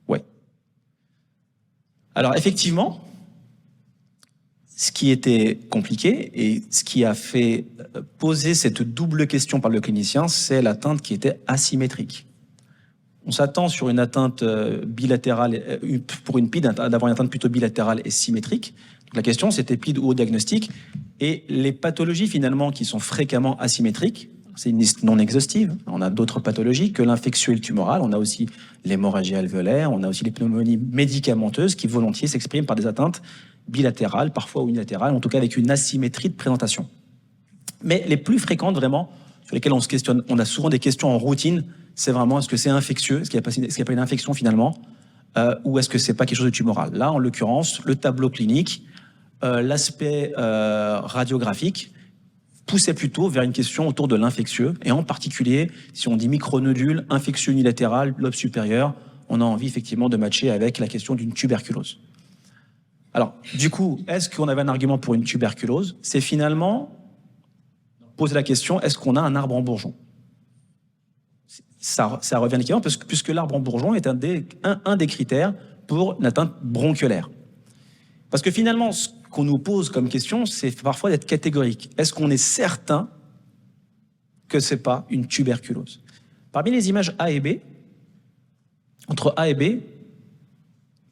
Speaker 1: Oui. Alors, effectivement, ce qui était compliqué et ce qui a fait poser cette double question par le clinicien, c'est l'atteinte qui était asymétrique. On s'attend sur une atteinte bilatérale, pour une PID, d'avoir une atteinte plutôt bilatérale et symétrique. Donc la question, c'était PID ou diagnostic. Et les pathologies, finalement, qui sont fréquemment asymétriques, c'est une liste non exhaustive. On a d'autres pathologies que l'infectieux et le tumoral. On a aussi l'hémorragie alvéolaire, on a aussi les pneumonies médicamenteuses qui volontiers s'expriment par des atteintes bilatérales, parfois unilatérales, en tout cas avec une asymétrie de présentation. Mais les plus fréquentes, vraiment, sur lesquelles on se questionne, on a souvent des questions en routine, c'est vraiment est-ce que c'est infectieux, est-ce qu'il n'y a pas une infection finalement, ou est-ce que c'est pas quelque chose de tumoral. Là, en l'occurrence, le tableau clinique, l'aspect radiographique poussait plutôt vers une question autour de l'infectieux, et en particulier, si on dit micronodule, infectieux unilatéral, lobe supérieur, on a envie effectivement de matcher avec la question d'une tuberculose. Alors, du coup, est-ce qu'on avait un argument pour une tuberculose? C'est finalement poser la question, est-ce qu'on a un arbre en bourgeon? Ça revient à l'équivalent, puisque l'arbre en bourgeon est un des critères pour une atteinte bronchiolaire. Parce que finalement, ce qu'on nous pose comme question, c'est parfois d'être catégorique. Est-ce qu'on est certain que ce n'est pas une tuberculose? Parmi les images A et B, entre A et B,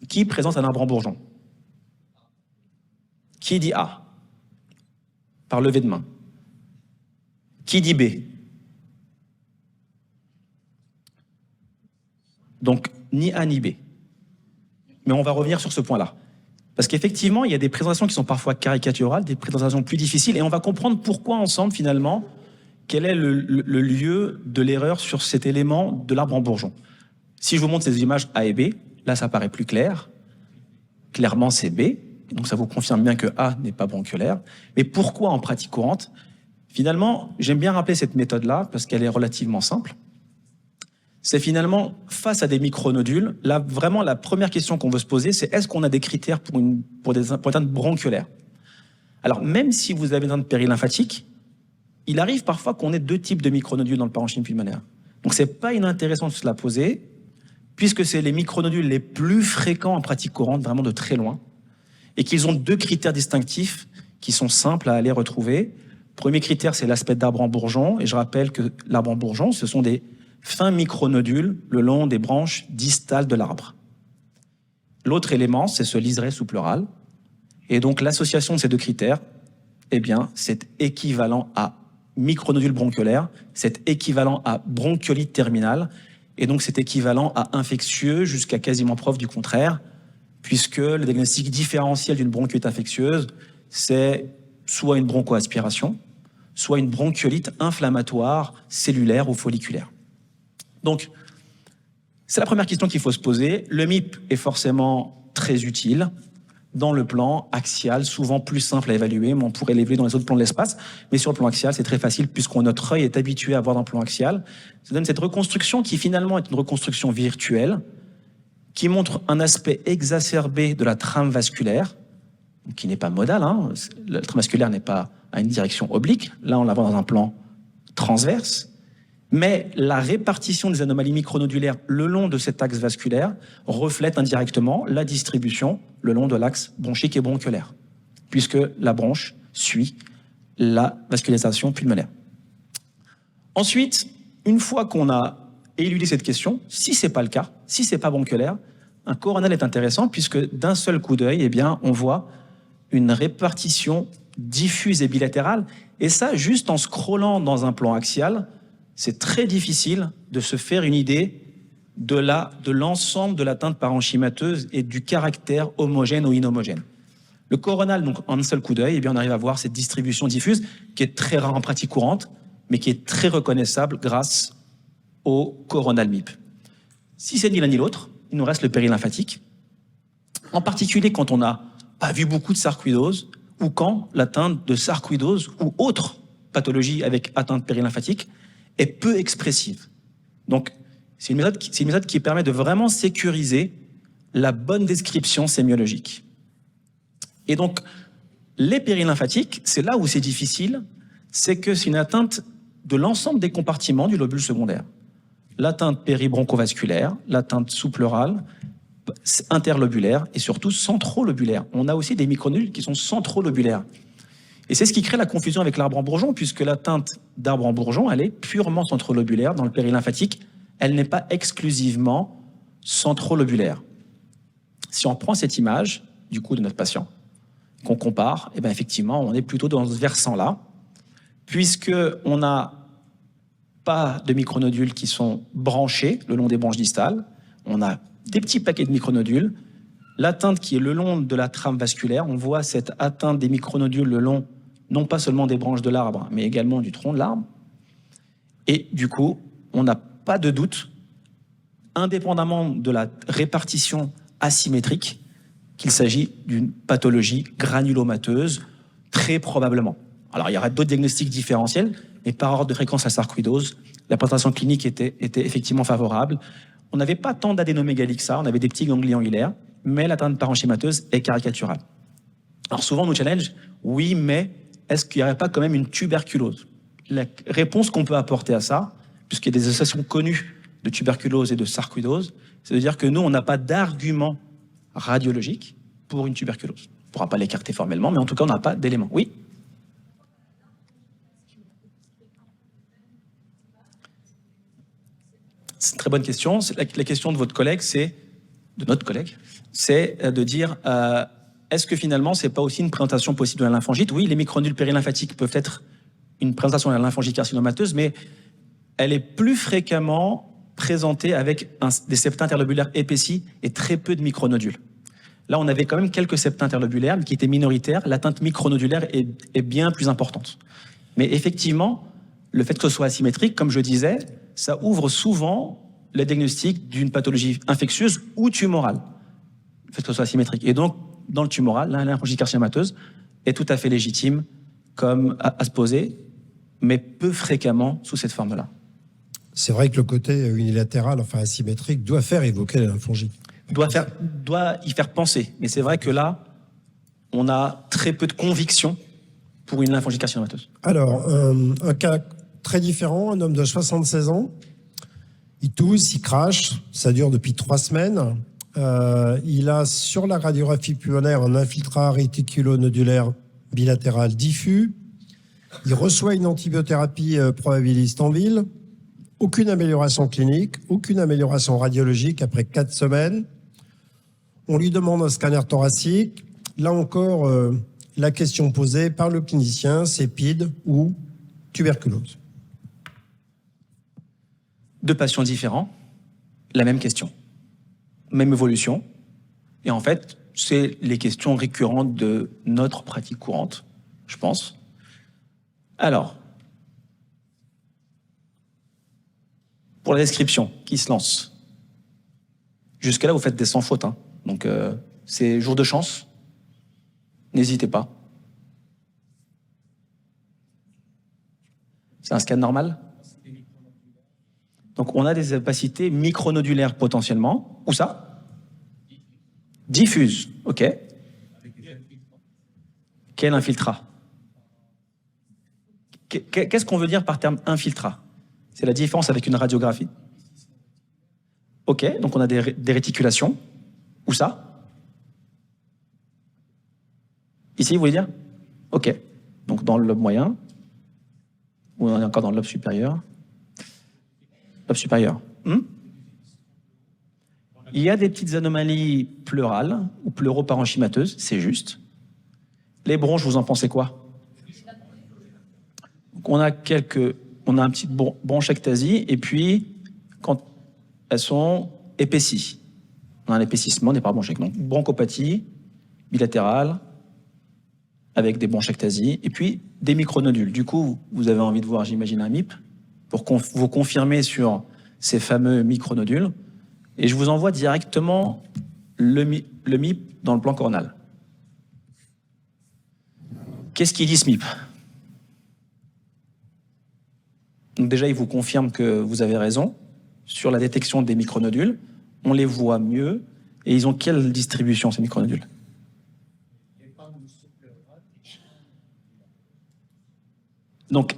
Speaker 1: qui présente un arbre en bourgeon? Qui dit A? Par levée de main. Qui dit B? Donc, ni A ni B. Mais on va revenir sur ce point-là. Parce qu'effectivement, il y a des présentations qui sont parfois caricaturales, des présentations plus difficiles, et on va comprendre pourquoi ensemble, finalement, quel est le lieu de l'erreur sur cet élément de l'arbre en bourgeon. Si je vous montre ces images A et B, là, ça paraît plus clair. Clairement, c'est B. Donc, ça vous confirme bien que A n'est pas bronchiolaire. Mais pourquoi en pratique courante? Finalement, j'aime bien rappeler cette méthode-là, parce qu'elle est relativement simple. C'est finalement, face à des micronodules, là, vraiment, la première question qu'on veut se poser, c'est est-ce qu'on a des critères pour une atteinte bronchiolaire? Alors, même si vous avez une atteinte périlymphatique, il arrive parfois qu'on ait deux types de micronodules dans le parenchyme pulmonaire. Donc, c'est pas inintéressant de se la poser, puisque c'est les micronodules les plus fréquents en pratique courante, vraiment de très loin, et qu'ils ont deux critères distinctifs qui sont simples à aller retrouver. Premier critère, c'est l'aspect d'arbre en bourgeon, et je rappelle que l'arbre en bourgeon, ce sont des fins micronodules le long des branches distales de l'arbre. L'autre élément, c'est ce liseré sous pleural. Et donc, l'association de ces deux critères, eh bien, c'est équivalent à micronodule bronchiolaire, c'est équivalent à bronchiolite terminale, et donc c'est équivalent à infectieux jusqu'à quasiment preuve du contraire, puisque le diagnostic différentiel d'une bronchiolite infectieuse, c'est soit une bronchoaspiration, soit une bronchiolite inflammatoire, cellulaire ou folliculaire. Donc, c'est la première question qu'il faut se poser. Le MIP est forcément très utile dans le plan axial, souvent plus simple à évaluer, mais on pourrait l'évaluer dans les autres plans de l'espace. Mais sur le plan axial, c'est très facile puisque notre œil est habitué à voir dans le plan axial. Ça donne cette reconstruction qui finalement est une reconstruction virtuelle, qui montre un aspect exacerbé de la trame vasculaire, qui n'est pas modale. La trame vasculaire n'est pas à une direction oblique. Là, on la voit dans un plan transverse. Mais la répartition des anomalies micronodulaires le long de cet axe vasculaire reflète indirectement la distribution le long de l'axe bronchique et bronchiolaire, puisque la bronche suit la vascularisation pulmonaire. Ensuite, une fois qu'on a éludé cette question, si ce n'est pas le cas, si ce n'est pas bronchiolaire, un coronal est intéressant puisque d'un seul coup d'œil, eh bien, on voit une répartition diffuse et bilatérale. Et ça, juste en scrollant dans un plan axial, c'est très difficile de se faire une idée de l'ensemble de l'atteinte parenchymateuse et du caractère homogène ou inhomogène. Le coronal, donc en un seul coup d'œil, eh bien, on arrive à voir cette distribution diffuse qui est très rare en pratique courante, mais qui est très reconnaissable grâce au coronal MIP. Si c'est ni l'un ni l'autre, il nous reste le périlymphatique, en particulier quand on n'a pas vu beaucoup de sarcoïdose ou quand l'atteinte de sarcoïdose ou autre pathologie avec atteinte périlymphatique est peu expressive. Donc, c'est une méthode qui permet de vraiment sécuriser la bonne description sémiologique. Et donc, les périlymphatiques, c'est là où c'est difficile, c'est que c'est une atteinte de l'ensemble des compartiments du lobule secondaire. L'atteinte péribronchovasculaire, l'atteinte sous-pleurale, interlobulaire et surtout centrolobulaire. On a aussi des micronodules qui sont centrolobulaires. Et c'est ce qui crée la confusion avec l'arbre en bourgeon, puisque l'atteinte d'arbre en bourgeon, elle est purement centrolobulaire dans le périlymphatique. Elle n'est pas exclusivement centrolobulaire. Si on prend cette image, du coup, de notre patient, qu'on compare, eh bien, effectivement, on est plutôt dans ce versant-là, puisqu'on n'a pas de micronodules qui sont branchés le long des branches distales. On a des petits paquets de micronodules. L'atteinte qui est le long de la trame vasculaire, on voit cette atteinte des micronodules le long, non pas seulement des branches de l'arbre, mais également du tronc de l'arbre. Et du coup, on n'a pas de doute, indépendamment de la répartition asymétrique, qu'il s'agit d'une pathologie granulomateuse, très probablement. Alors, il y aura d'autres diagnostics différentiels, mais par ordre de fréquence, la sarcoïdose, la présentation clinique était effectivement favorable. On n'avait pas tant d'adénomégalie que ça, on avait des petits ganglions hilaires, mais l'atteinte parenchymateuse est caricaturale. Alors souvent, on nous challenge, oui, mais est-ce qu'il n'y aurait pas quand même une tuberculose? La réponse qu'on peut apporter à ça, puisqu'il y a des associations connues de tuberculose et de sarcoïdose, c'est de dire que nous, on n'a pas d'argument radiologique pour une tuberculose. On ne pourra pas l'écarter formellement, mais en tout cas, on n'a pas d'éléments. Oui? C'est une très bonne question. La question de votre collègue, de notre collègue, c'est de dire est-ce que finalement, c'est pas aussi une présentation possible de la lymphangite? Oui, les micronodules périlymphatiques peuvent être une présentation de la lymphangite carcinomateuse, mais elle est plus fréquemment présentée avec des septa interlobulaires épaissis et très peu de micronodules. Là, on avait quand même quelques septa interlobulaires qui étaient minoritaires. L'atteinte micronodulaire est bien plus importante. Mais effectivement, le fait que ce soit asymétrique, comme je disais, ça ouvre souvent le diagnostic d'une pathologie infectieuse ou tumorale. Le fait que ce soit asymétrique. Et donc, dans le tumoral, la lymphangite carcinomateuse est tout à fait légitime comme à se poser, mais peu fréquemment sous cette forme-là.
Speaker 2: C'est vrai que le côté unilatéral, enfin asymétrique, doit faire évoquer la lymphangite.
Speaker 1: Doit y faire penser. Mais c'est vrai que là, on a très peu de conviction pour une lymphangite carcinomateuse.
Speaker 2: Alors, un cas très différent, un homme de 76 ans, il tousse, il crache, ça dure depuis 3 semaines. Il a sur la radiographie pulmonaire un infiltrat réticulonodulaire bilatéral diffus. Il reçoit une antibiothérapie probabiliste en ville. Aucune amélioration clinique, aucune amélioration radiologique après 4 semaines. On lui demande un scanner thoracique. Là encore, la question posée par le clinicien, c'est PID ou tuberculose.
Speaker 1: 2 patients différents, la même question, même évolution. Et en fait, c'est les questions récurrentes de notre pratique courante, je pense. Alors, pour la description, qui se lance? Jusque-là, vous faites des sans fautes. Hein. Donc, c'est jour de chance. N'hésitez pas. C'est un scan normal? Donc, on a des opacités micronodulaires potentiellement. Où ça? Diffuse. OK. Quel infiltrat? Qu'est-ce qu'on veut dire par terme infiltrat? C'est la différence avec une radiographie. OK, donc on a des réticulations. Où ça? Ici, vous voulez dire? OK. Donc dans le lobe moyen. Ou on est encore dans le lobe supérieur. Lobe supérieur. Il y a des petites anomalies pleurales ou pleuroparenchymateuses, c'est juste. Les bronches, vous en pensez quoi? Donc on a un petit bronchectasie, et puis, quand elles sont épaissies, on a un épaississement, on n'est pas bronchique. Donc, bronchopathie bilatérale, avec des bronchectasies, et puis des micronodules. Du coup, vous avez envie de voir, j'imagine, un MIP, pour vous confirmer sur ces fameux micronodules, et je vous envoie directement le MIP dans le plan coronal. Qu'est-ce qu'il dit, ce MIP? Donc déjà, il vous confirme que vous avez raison sur la détection des micronodules. On les voit mieux. Et ils ont quelle distribution, ces micronodules? Donc,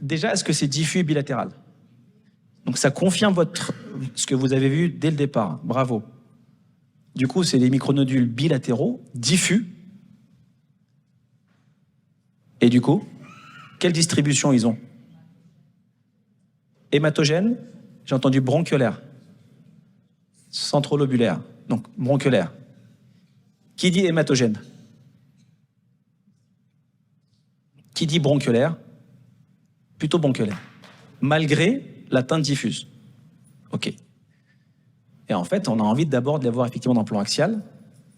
Speaker 1: déjà, est-ce que c'est diffus et bilatéral? Donc, ça confirme ce que vous avez vu dès le départ. Bravo. Du coup, c'est des micronodules bilatéraux, diffus. Et du coup, quelle distribution ils ont? Hématogène, j'ai entendu bronchiolaire. Centrolobulaire, donc bronchiolaire. Qui dit hématogène? Qui dit bronchiolaire? Plutôt bronchiolaire. Malgré l'atteinte diffuse. OK. Et en fait, on a envie d'abord de les voir effectivement dans le plan axial.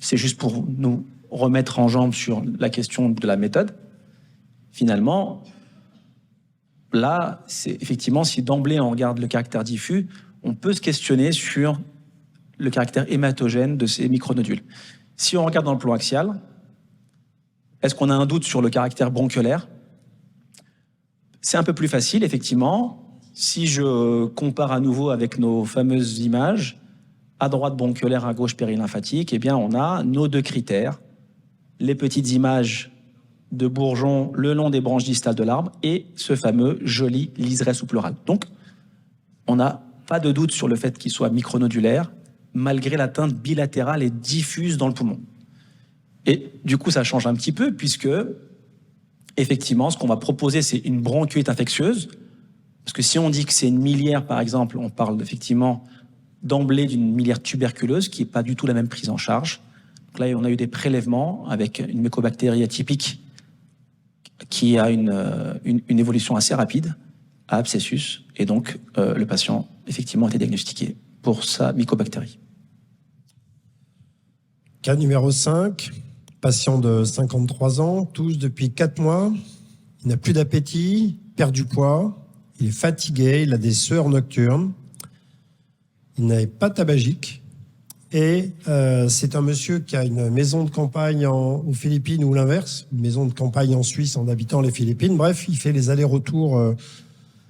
Speaker 1: C'est juste pour nous remettre en jambe sur la question de la méthode. Finalement, là, c'est effectivement, si d'emblée on regarde le caractère diffus, on peut se questionner sur le caractère hématogène de ces micronodules. Si on regarde dans le plan axial, est-ce qu'on a un doute sur le caractère bronchiolaire? C'est un peu plus facile, effectivement. Si je compare à nouveau avec nos fameuses images, à droite bronchiolaire, à gauche périlymphatique, eh bien, on a nos deux critères, les petites images de bourgeons le long des branches distales de l'arbre et ce fameux joli liseré sous-pleural. Donc, on n'a pas de doute sur le fait qu'il soit micronodulaire, malgré la teinte bilatérale et diffuse dans le poumon. Et du coup, ça change un petit peu, puisque, effectivement, ce qu'on va proposer, c'est une bronchiolite infectieuse. Parce que si on dit que c'est une miliaire, par exemple, on parle effectivement d'emblée d'une miliaire tuberculeuse, qui n'est pas du tout la même prise en charge. Donc là, on a eu des prélèvements avec une mycobactérie atypique qui a une évolution assez rapide à abscessus. Et donc, le patient, effectivement, a été diagnostiqué pour sa mycobactérie.
Speaker 2: Cas numéro 5, patient de 53 ans, tousse depuis 4 mois, il n'a plus d'appétit, perd du poids, il est fatigué, il a des sueurs nocturnes, il n'est pas tabagique et c'est un monsieur qui a une maison de campagne aux Philippines ou l'inverse, une maison de campagne en Suisse en habitant les Philippines. Bref, il fait les allers-retours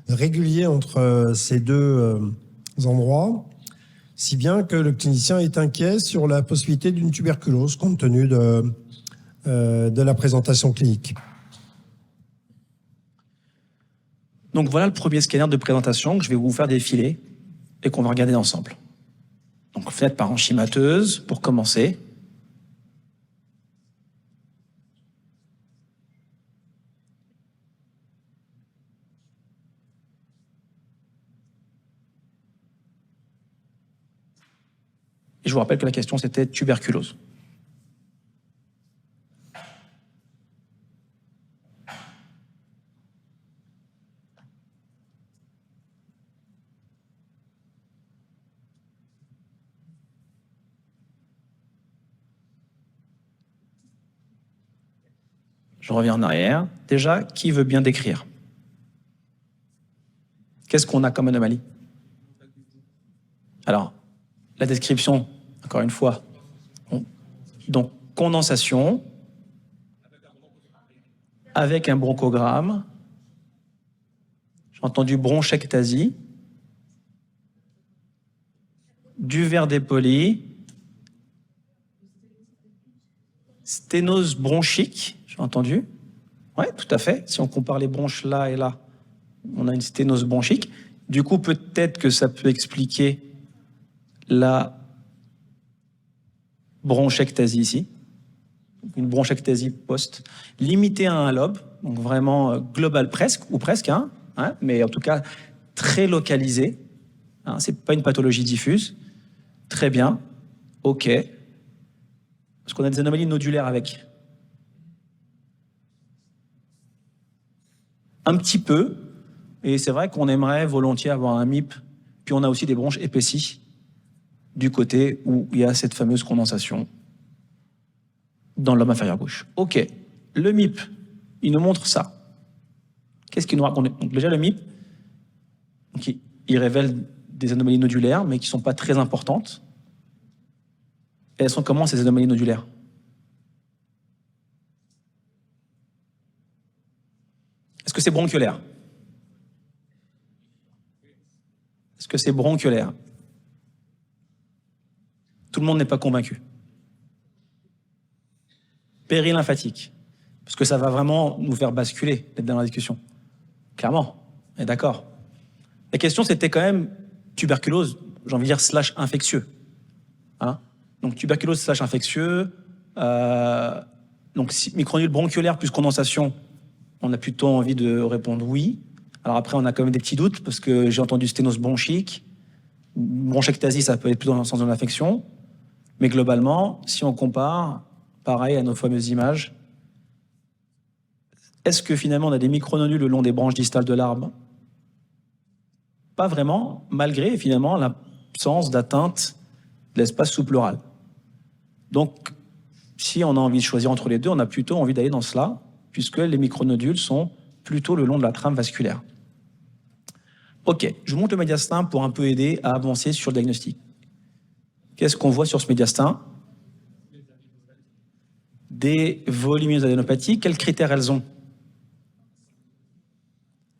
Speaker 2: réguliers entre ces deux endroits, si bien que le clinicien est inquiet sur la possibilité d'une tuberculose compte tenu de la présentation clinique.
Speaker 1: Donc voilà le premier scanner de présentation que je vais vous faire défiler et qu'on va regarder ensemble. Donc fenêtre parenchymateuse pour commencer. Et je vous rappelle que la question, c'était tuberculose. Je reviens en arrière. Déjà, qui veut bien décrire? Qu'est-ce qu'on a comme anomalie? Alors, la description, encore une fois. Donc, condensation avec un bronchogramme. J'ai entendu bronchectasie. Du verre dépoli. Sténose bronchique, j'ai entendu. Oui, tout à fait. Si on compare les bronches là et là, on a une sténose bronchique. Du coup, peut-être que ça peut expliquer la bronchectasie ici. Une bronchectasie post limitée à un lobe, donc vraiment global presque, ou presque, hein, mais en tout cas très localisée. Hein, c'est pas une pathologie diffuse. Très bien. OK. Est-ce qu'on a des anomalies nodulaires avec? Un petit peu. Et c'est vrai qu'on aimerait volontiers avoir un MIP. Puis on a aussi des bronches épaissies du côté où il y a cette fameuse condensation dans le lobe inférieur gauche. OK. Le MIP, il nous montre ça. Qu'est-ce qu'il nous raconte? Donc déjà, le MIP, il révèle des anomalies nodulaires, mais qui ne sont pas très importantes. Et elles sont comment, ces anomalies nodulaires? Est-ce que c'est bronchiolaire? Est-ce que c'est bronchiolaire? Tout le monde n'est pas convaincu. Périlymphatique, parce que ça va vraiment nous faire basculer dans la discussion. Clairement, on est d'accord. La question, c'était quand même tuberculose, j'ai envie de dire / infectieux. Hein? Donc tuberculose / infectieux, donc micronodule bronchiolaire plus condensation, on a plutôt envie de répondre oui. Alors après, on a quand même des petits doutes, parce que j'ai entendu sténose bronchique, bronchectasie, ça peut être plutôt dans le sens de l'infection, mais globalement, si on compare, pareil à nos fameuses images, est-ce que finalement on a des micronodules le long des branches distales de l'arbre? Pas vraiment, malgré finalement l'absence d'atteinte de l'espace sous-pleural. Donc, si on a envie de choisir entre les deux, on a plutôt envie d'aller dans cela, puisque les micronodules sont plutôt le long de la trame vasculaire. Ok, je vous montre le médiastin pour un peu aider à avancer sur le diagnostic. Qu'est-ce qu'on voit sur ce médiastin? Des volumineuses adénopathies. Quels critères elles ont?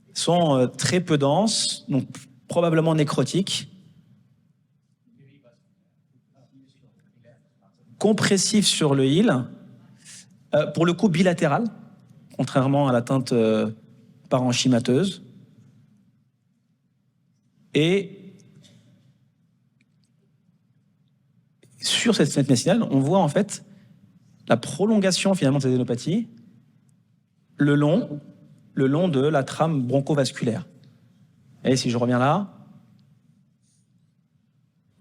Speaker 1: Elles sont très peu denses, donc probablement nécrotiques. Compressives sur le île, pour le coup bilatérales, contrairement à l'atteinte parenchymateuse. Et sur cette fenêtre médiastinale, on voit en fait la prolongation finalement de cette adénopathie le long de la trame bronchovasculaire. Et si je reviens là,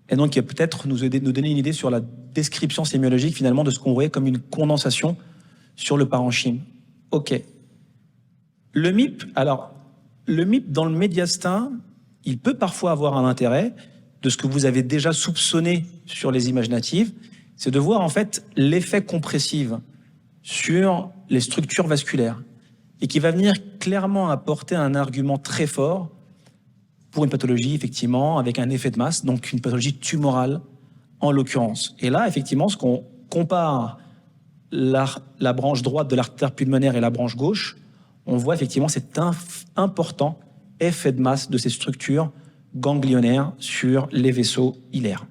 Speaker 1: et donc peut-être nous donner une idée sur la description sémiologique finalement de ce qu'on voyait comme une condensation sur le parenchyme. Ok. Le MIP, alors le MIP dans le médiastin, il peut parfois avoir un intérêt de ce que vous avez déjà soupçonné sur les images natives, c'est de voir en fait l'effet compressif sur les structures vasculaires et qui va venir clairement apporter un argument très fort pour une pathologie, effectivement, avec un effet de masse, donc une pathologie tumorale en l'occurrence. Et là, effectivement, ce qu'on compare la branche droite de l'artère pulmonaire et la branche gauche, on voit effectivement cet important effet de masse de ces structures ganglionnaires sur les vaisseaux hilaires.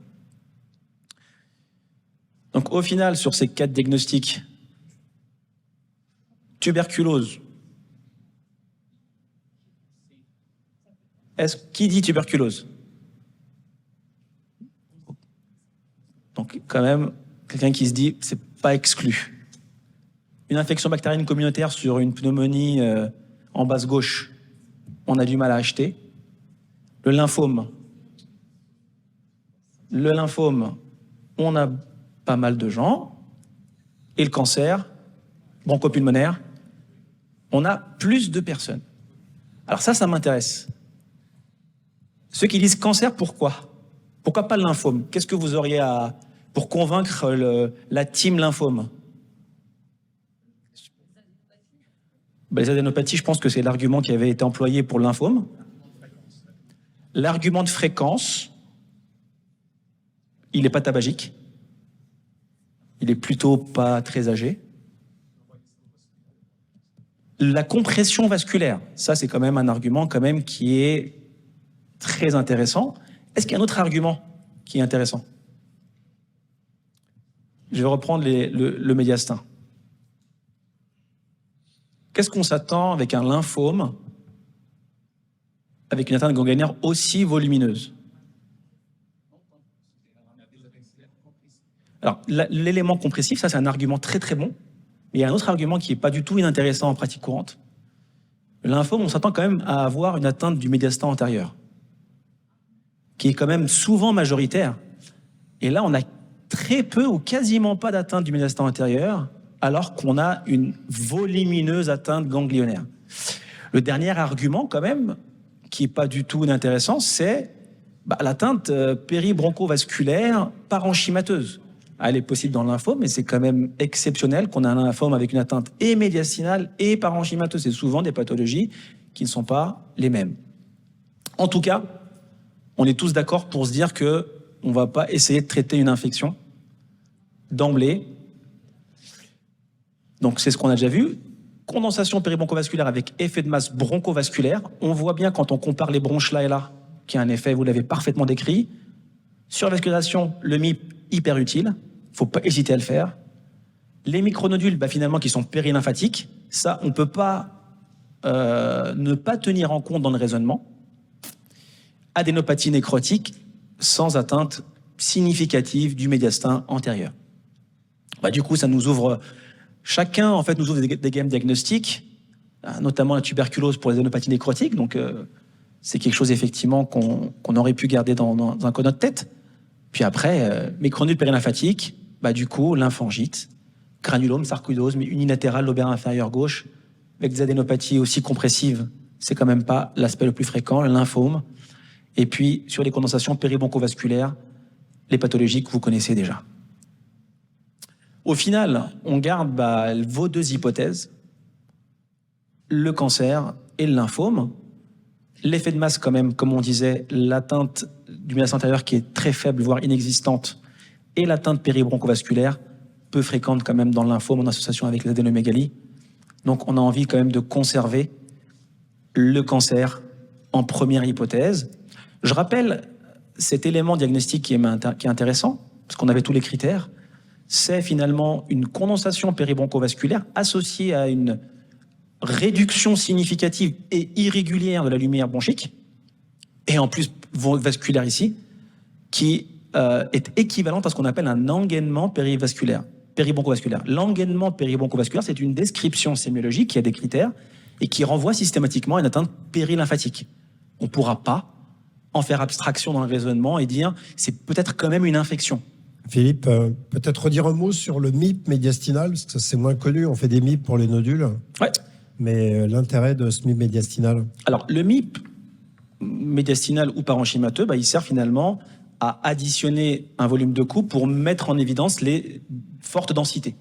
Speaker 1: Donc au final, sur ces 4 diagnostics, tuberculose. Qui dit tuberculose? Donc quand même, quelqu'un qui se dit, c'est pas exclu. Une infection bactérienne communautaire sur une pneumonie en basse gauche, on a du mal à acheter. Le lymphome, on a pas mal de gens. Et le cancer, bronchopulmonaire, on a plus de personnes. Alors ça m'intéresse. Ceux qui disent cancer, pourquoi? Pourquoi pas le lymphome? Qu'est-ce que vous auriez pour convaincre la team lymphome? Les adénopathies, je pense que c'est l'argument qui avait été employé pour le lymphome. L'argument de fréquence, il n'est pas tabagique. Il est plutôt pas très âgé. La compression vasculaire, ça c'est quand même un argument quand même qui est très intéressant. Est-ce qu'il y a un autre argument qui est intéressant? Je vais reprendre le médiastin. Qu'est-ce qu'on s'attend avec un lymphome, avec une atteinte ganglionnaire aussi volumineuse? Alors, l'élément compressif, ça c'est un argument très très bon. Mais il y a un autre argument qui n'est pas du tout inintéressant en pratique courante. Le lymphome, on s'attend quand même à avoir une atteinte du médiastin antérieur, qui est quand même souvent majoritaire. Et là, on a très peu ou quasiment pas d'atteinte du médiastin antérieur, alors qu'on a une volumineuse atteinte ganglionnaire. Le dernier argument, quand même, qui n'est pas du tout inintéressant, c'est l'atteinte péribronchovasculaire parenchymateuse. Elle est possible dans le lymphome, mais c'est quand même exceptionnel qu'on ait un lymphome avec une atteinte et médiastinale et parenchymateuse. C'est souvent des pathologies qui ne sont pas les mêmes. En tout cas, on est tous d'accord pour se dire qu'on ne va pas essayer de traiter une infection d'emblée. Donc c'est ce qu'on a déjà vu. Condensation péribronchovasculaire avec effet de masse bronchovasculaire. On voit bien quand on compare les bronches là et là, qu'il y a un effet, vous l'avez parfaitement décrit. Survascularisation, le MIP, hyper utile. Il ne faut pas hésiter à le faire. Les micronodules, finalement, qui sont périlymphatiques, ça, on ne peut pas ne pas tenir en compte dans le raisonnement. Adénopathie nécrotique, sans atteinte significative du médiastin antérieur. Du coup, ça nous ouvre... Chacun, en fait, nous ouvre des gammes diagnostiques, notamment la tuberculose pour les adénopathies nécrotiques. Donc, c'est quelque chose, effectivement, qu'on aurait pu garder dans un coin de notre tête. Puis après, micronodules périlymphatiques, du coup, lymphangite, granulome, sarcoïdose, mais unilatérale, lobaire inférieur gauche, avec des adénopathies aussi compressives, c'est quand même pas l'aspect le plus fréquent, le lymphome. Et puis, sur les condensations péribronchovasculaires, les pathologies que vous connaissez déjà. Au final, on garde vos 2 hypothèses, le cancer et le lymphome. L'effet de masse, quand même, comme on disait, l'atteinte du médiastin antérieur qui est très faible, voire inexistante, et l'atteinte péribroncovasculaire, peu fréquente quand même dans le lymphome en association avec l'adénomégalie. Donc on a envie quand même de conserver le cancer en première hypothèse. Je rappelle cet élément diagnostique qui est intéressant, parce qu'on avait tous les critères, c'est finalement une condensation péribroncovasculaire associée à une réduction significative et irrégulière de la lumière bronchique, et en plus vasculaire ici, qui est équivalente à ce qu'on appelle un engainement péribroncovasculaire. L'engainement péribroncovasculaire, c'est une description sémiologique qui a des critères et qui renvoie systématiquement à une atteinte périlymphatique. On ne pourra pas en faire abstraction dans le raisonnement et dire c'est peut-être quand même une infection.
Speaker 2: Philippe, peut-être redire un mot sur le MIP médiastinal, parce que c'est moins connu, on fait des MIP pour les nodules.
Speaker 1: Ouais.
Speaker 2: Mais l'intérêt de ce MIP médiastinal?
Speaker 1: Alors, le MIP médiastinal ou parenchymateux, il sert finalement à additionner un volume de coupe pour mettre en évidence les fortes densités.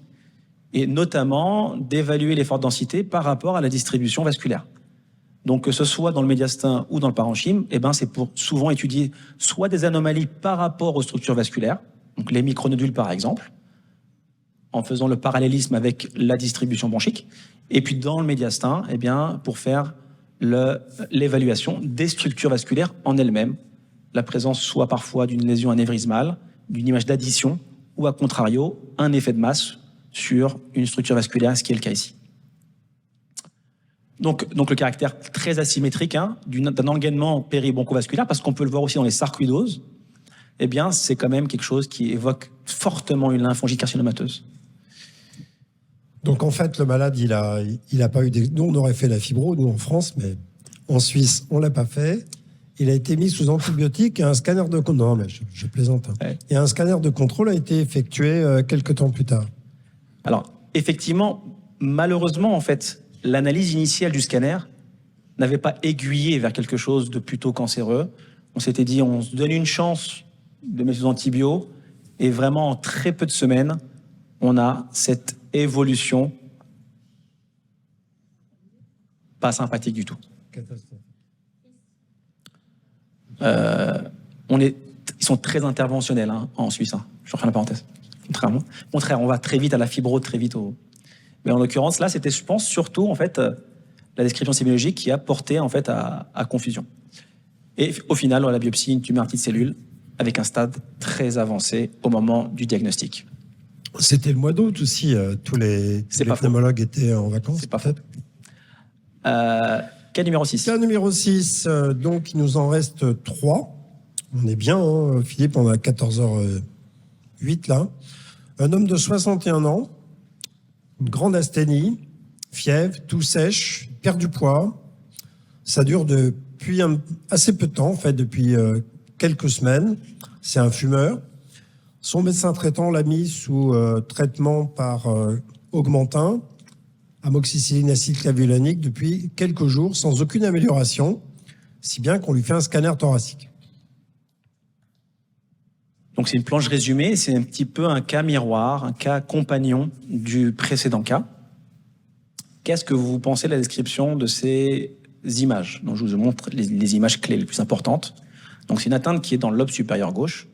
Speaker 1: Et notamment d'évaluer les fortes densités par rapport à la distribution vasculaire. Donc, que ce soit dans le médiastin ou dans le parenchyme, c'est pour souvent étudier soit des anomalies par rapport aux structures vasculaires, donc les micronodules par exemple, en faisant le parallélisme avec la distribution bronchique, et puis dans le médiastin, pour faire l'évaluation des structures vasculaires en elles-mêmes, la présence soit parfois d'une lésion anévrismale, d'une image d'addition, ou à contrario, un effet de masse sur une structure vasculaire, ce qui est le cas ici. Donc le caractère très asymétrique d'un engainement péribroncovasculaire, parce qu'on peut le voir aussi dans les sarcoïdoses, c'est quand même quelque chose qui évoque fortement une lymphangiite carcinomateuse.
Speaker 2: Donc en fait, le malade, il a pas eu nous, on aurait fait la fibro, nous en France, mais en Suisse, on l'a pas fait. Il a été mis sous antibiotiques et un scanner de contrôle. Non, mais je plaisante. Ouais. Et un scanner de contrôle a été effectué quelques temps plus tard.
Speaker 1: Alors, effectivement, malheureusement, en fait, l'analyse initiale du scanner n'avait pas aiguillé vers quelque chose de plutôt cancéreux. On s'était dit, on se donne une chance de mettre sous antibio, et vraiment, en très peu de semaines, on a cette évolution pas sympathique du tout.
Speaker 2: Catastrophe.
Speaker 1: Ils sont très interventionnels en Suisse. Je reprends la parenthèse. Contraire, on va très vite à la fibro, très vite au. Mais en l'occurrence, là, c'était, je pense, surtout en fait la description sémiologique qui a porté en fait à confusion. Et au final, la biopsie, une tumeur à petites cellules avec un stade très avancé au moment du diagnostic.
Speaker 2: C'était le mois d'août aussi. Tous les pneumologues étaient en vacances.
Speaker 1: C'est pas faux. Cas numéro 6.
Speaker 2: Cas numéro 6, donc il nous en reste 3. On est bien, Philippe, on a 14h08 là. Un homme de 61 ans, une grande asthénie, fièvre, tout sèche, perd du poids. Ça dure depuis assez peu de temps, en fait, depuis quelques semaines. C'est un fumeur. Son médecin traitant l'a mis sous traitement par augmentin, amoxicilline acylclavulanique depuis quelques jours sans aucune amélioration, si bien qu'on lui fait un scanner thoracique.
Speaker 1: Donc c'est une planche résumée, c'est un petit peu un cas miroir, un cas compagnon du précédent cas. Qu'est-ce que vous pensez de la description de ces images? Donc je vous montre les images clés les plus importantes. Donc c'est une atteinte qui est dans le lobe supérieur gauche.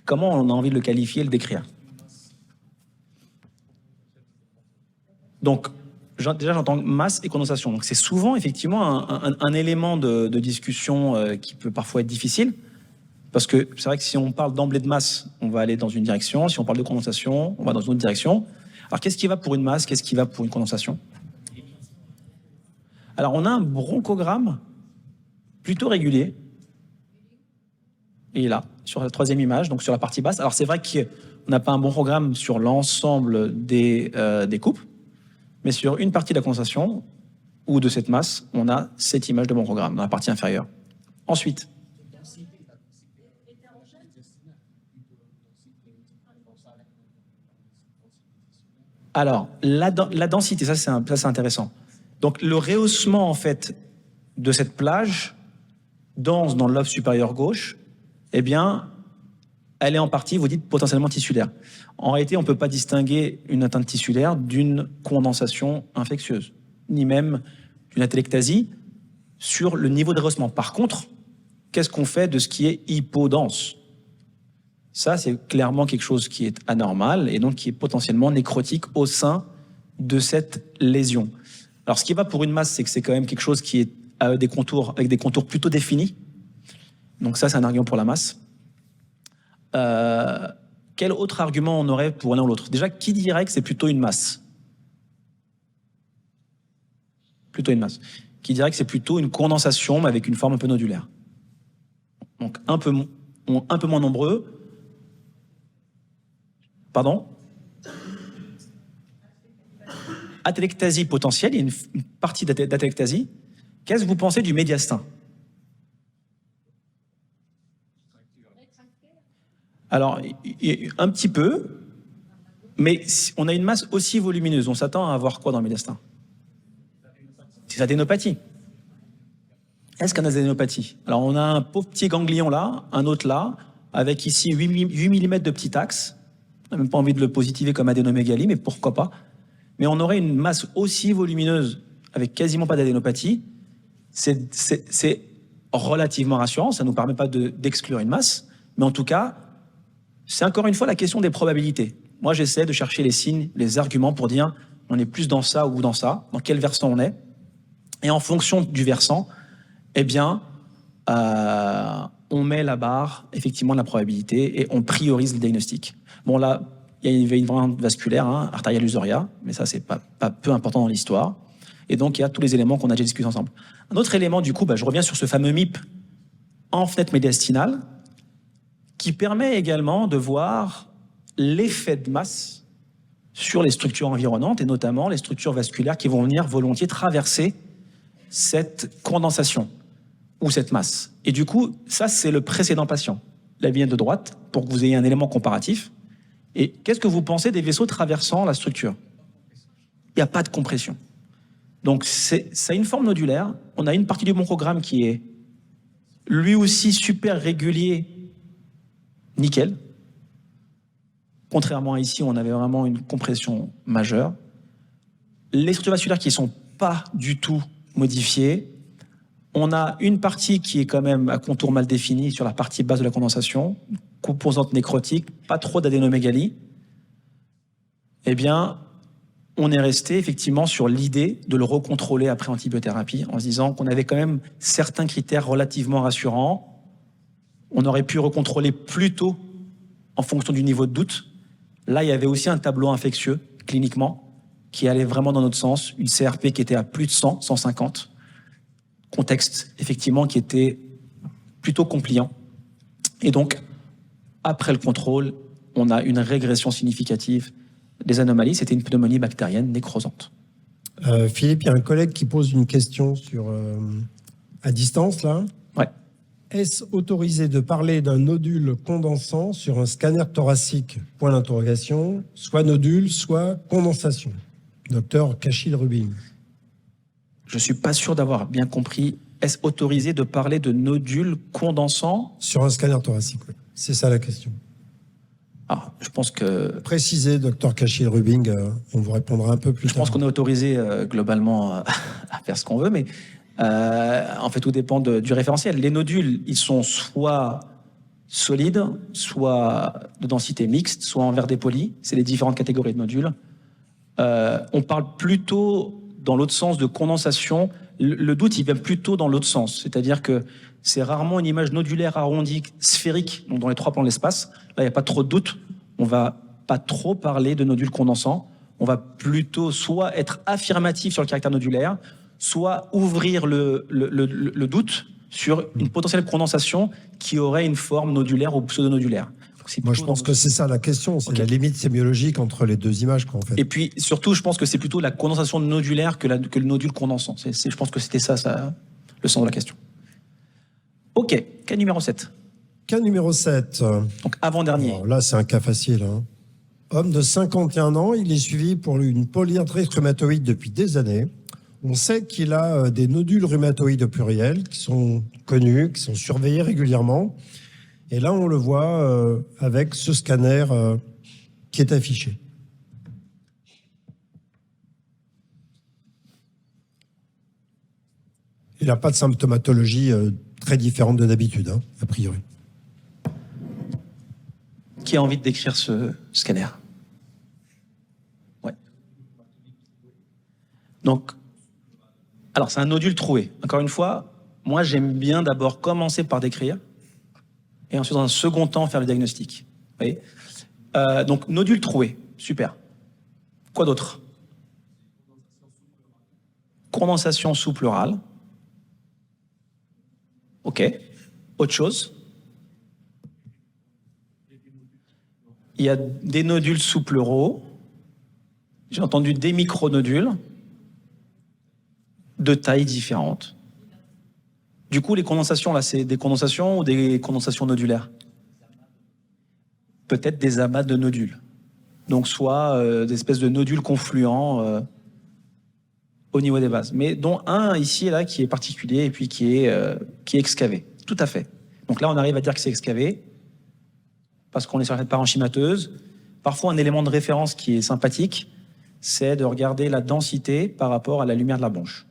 Speaker 1: Comment on a envie de le qualifier et le décrire? Donc déjà j'entends masse et condensation. Donc c'est souvent effectivement un élément de discussion qui peut parfois être difficile. Parce que c'est vrai que si on parle d'emblée de masse, on va aller dans une direction. Si on parle de condensation, on va dans une autre direction. Alors, qu'est-ce qui va pour une masse? Qu'est-ce qui va pour une condensation? Alors, on a un bronchogramme plutôt régulier. Et là, sur la troisième image, donc sur la partie basse. Alors, c'est vrai qu'on n'a pas un bronchogramme sur l'ensemble des coupes, mais sur une partie de la condensation ou de cette masse, on a cette image de bronchogramme dans la partie inférieure. Ensuite, alors, la densité, ça c'est intéressant. Donc, le rehaussement, en fait, de cette plage dense dans le lobe supérieur gauche, eh bien, elle est en partie, vous dites, potentiellement tissulaire. En réalité, on ne peut pas distinguer une atteinte tissulaire d'une condensation infectieuse, ni même d'une atélectasie, sur le niveau de rehaussement. Par contre, qu'est-ce qu'on fait de ce qui est hypodense? Ça, c'est clairement quelque chose qui est anormal et donc qui est potentiellement nécrotique au sein de cette lésion. Alors, ce qui va pour une masse, c'est que c'est quand même quelque chose qui est avec des contours plutôt définis. Donc ça, c'est un argument pour la masse. Quel autre argument on aurait pour l'un ou l'autre? Déjà, qui dirait que c'est plutôt une masse? Plutôt une masse. Qui dirait que c'est plutôt une condensation, mais avec une forme un peu nodulaire? Donc un peu moins nombreux. Pardon? Atélectasie potentielle, il y a une partie d'atélectasie. Qu'est-ce que vous pensez du médiastin? Alors, un petit peu, mais on a une masse aussi volumineuse. On s'attend à avoir quoi dans le médiastin? C'est l'adénopathie. Est-ce qu'on a des adénopathies? Alors, on a un pauvre petit ganglion là, un autre là, avec ici 8 mm de petit axe. On n'a même pas envie de le positiver comme adénomégalie, mais pourquoi pas? Mais on aurait une masse aussi volumineuse avec quasiment pas d'adénopathie. C'est relativement rassurant, ça ne nous permet pas d'exclure une masse, mais en tout cas, c'est encore une fois la question des probabilités. Moi, j'essaie de chercher les signes, les arguments pour dire on est plus dans ça ou dans ça, dans quel versant on est. Et en fonction du versant, eh bien, on met la barre, effectivement, de la probabilité et on priorise le diagnostic. Bon, là, il y a une variante vasculaire, artérielle usuria, mais ça, c'est pas peu important dans l'histoire. Et donc, il y a tous les éléments qu'on a déjà discutés ensemble. Un autre élément, du coup, je reviens sur ce fameux MIP en fenêtre médiastinale, qui permet également de voir l'effet de masse sur les structures environnantes, et notamment les structures vasculaires qui vont venir volontiers traverser cette condensation ou cette masse. Et du coup, ça, c'est le précédent patient. La vignette de droite, pour que vous ayez un élément comparatif. Et qu'est-ce que vous pensez des vaisseaux traversant la structure? Il n'y a pas de compression. Donc, ça a une forme nodulaire. On a une partie du bronchogramme qui est lui aussi super régulier, nickel. Contrairement à ici, où on avait vraiment une compression majeure. Les structures vasculaires qui ne sont pas du tout modifiées. On a une partie qui est quand même à contour mal défini sur la partie basse de la condensation, composante nécrotique, pas trop d'adénomégalie. Eh bien, on est resté effectivement sur l'idée de le recontrôler après antibiothérapie en se disant qu'on avait quand même certains critères relativement rassurants. On aurait pu recontrôler plus tôt en fonction du niveau de doute. Là, il y avait aussi un tableau infectieux, cliniquement, qui allait vraiment dans notre sens, une CRP qui était à plus de 100, 150. Contexte, effectivement, qui était plutôt compliant. Et donc, après le contrôle, on a une régression significative des anomalies. C'était une pneumonie bactérienne nécrosante.
Speaker 2: Philippe, il y a un collègue qui pose une question à distance, là.
Speaker 1: Ouais.
Speaker 2: Est-ce autorisé de parler d'un nodule condensant sur un scanner thoracique? Point d'interrogation. Soit nodule, soit condensation. Docteur Kachil-Rubin.
Speaker 1: Je ne suis pas sûr d'avoir bien compris. Est-ce autorisé de parler de nodules condensants?
Speaker 2: Sur un scanner thoracique, oui. C'est ça la question.
Speaker 1: Ah, je pense que...
Speaker 2: Précisez, docteur Kachil-Rubin, on vous répondra un peu plus tard.
Speaker 1: Je pense qu'on est autorisé globalement à faire ce qu'on veut, mais en fait, tout dépend du référentiel. Les nodules, ils sont soit solides, soit de densité mixte, soit en verre dépoli. C'est les différentes catégories de nodules. On parle plutôt dans l'autre sens de condensation. Le doute, il vient plutôt dans l'autre sens. C'est-à-dire que c'est rarement une image nodulaire arrondie, sphérique, donc dans les trois plans de l'espace. Là, il n'y a pas trop de doute. On va pas trop parler de nodules condensants. On va plutôt soit être affirmatif sur le caractère nodulaire, soit ouvrir le doute sur une potentielle condensation qui aurait une forme nodulaire ou pseudonodulaire.
Speaker 2: Moi, je pense que c'est ça la question. C'est la limite sémiologique entre les deux images, quoi, en fait.
Speaker 1: Et puis, surtout, je pense que c'est plutôt la condensation nodulaire que le nodule condensant. Je pense que c'était ça, le sens de la question. OK, cas numéro 7.
Speaker 2: Cas numéro 7.
Speaker 1: Donc, avant-dernier.
Speaker 2: Là, c'est un cas facile. Homme de 51 ans, il est suivi pour une polyarthrite rhumatoïde depuis des années. On sait qu'il a des nodules rhumatoïdes pluriels qui sont connus, qui sont surveillés régulièrement. Et là, on le voit avec ce scanner qui est affiché. Il n'a pas de symptomatologie très différente de d'habitude, hein, a priori.
Speaker 1: Qui a envie de décrire ce scanner? Ouais. Donc, alors c'est un nodule troué. Encore une fois, moi j'aime bien d'abord commencer par décrire et ensuite dans un second temps faire le diagnostic. Vous voyez, donc nodule troué, super. Quoi d'autre? Condensation sous-pleurale. Ok. Autre chose? Il y a des nodules sous-pleuraux. J'ai entendu des micronodules de tailles différentes. Du coup, les condensations, là, c'est des condensations ou des condensations nodulaires? Peut-être des amas de nodules. Donc, soit des espèces de nodules confluents au niveau des bases. Mais dont un ici et là qui est particulier et puis qui est excavé. Tout à fait. Donc là, on arrive à dire que c'est excavé parce qu'on est sur cette parenchymateuse. Parfois, un élément de référence qui est sympathique, c'est de regarder la densité par rapport à la lumière de la bronche.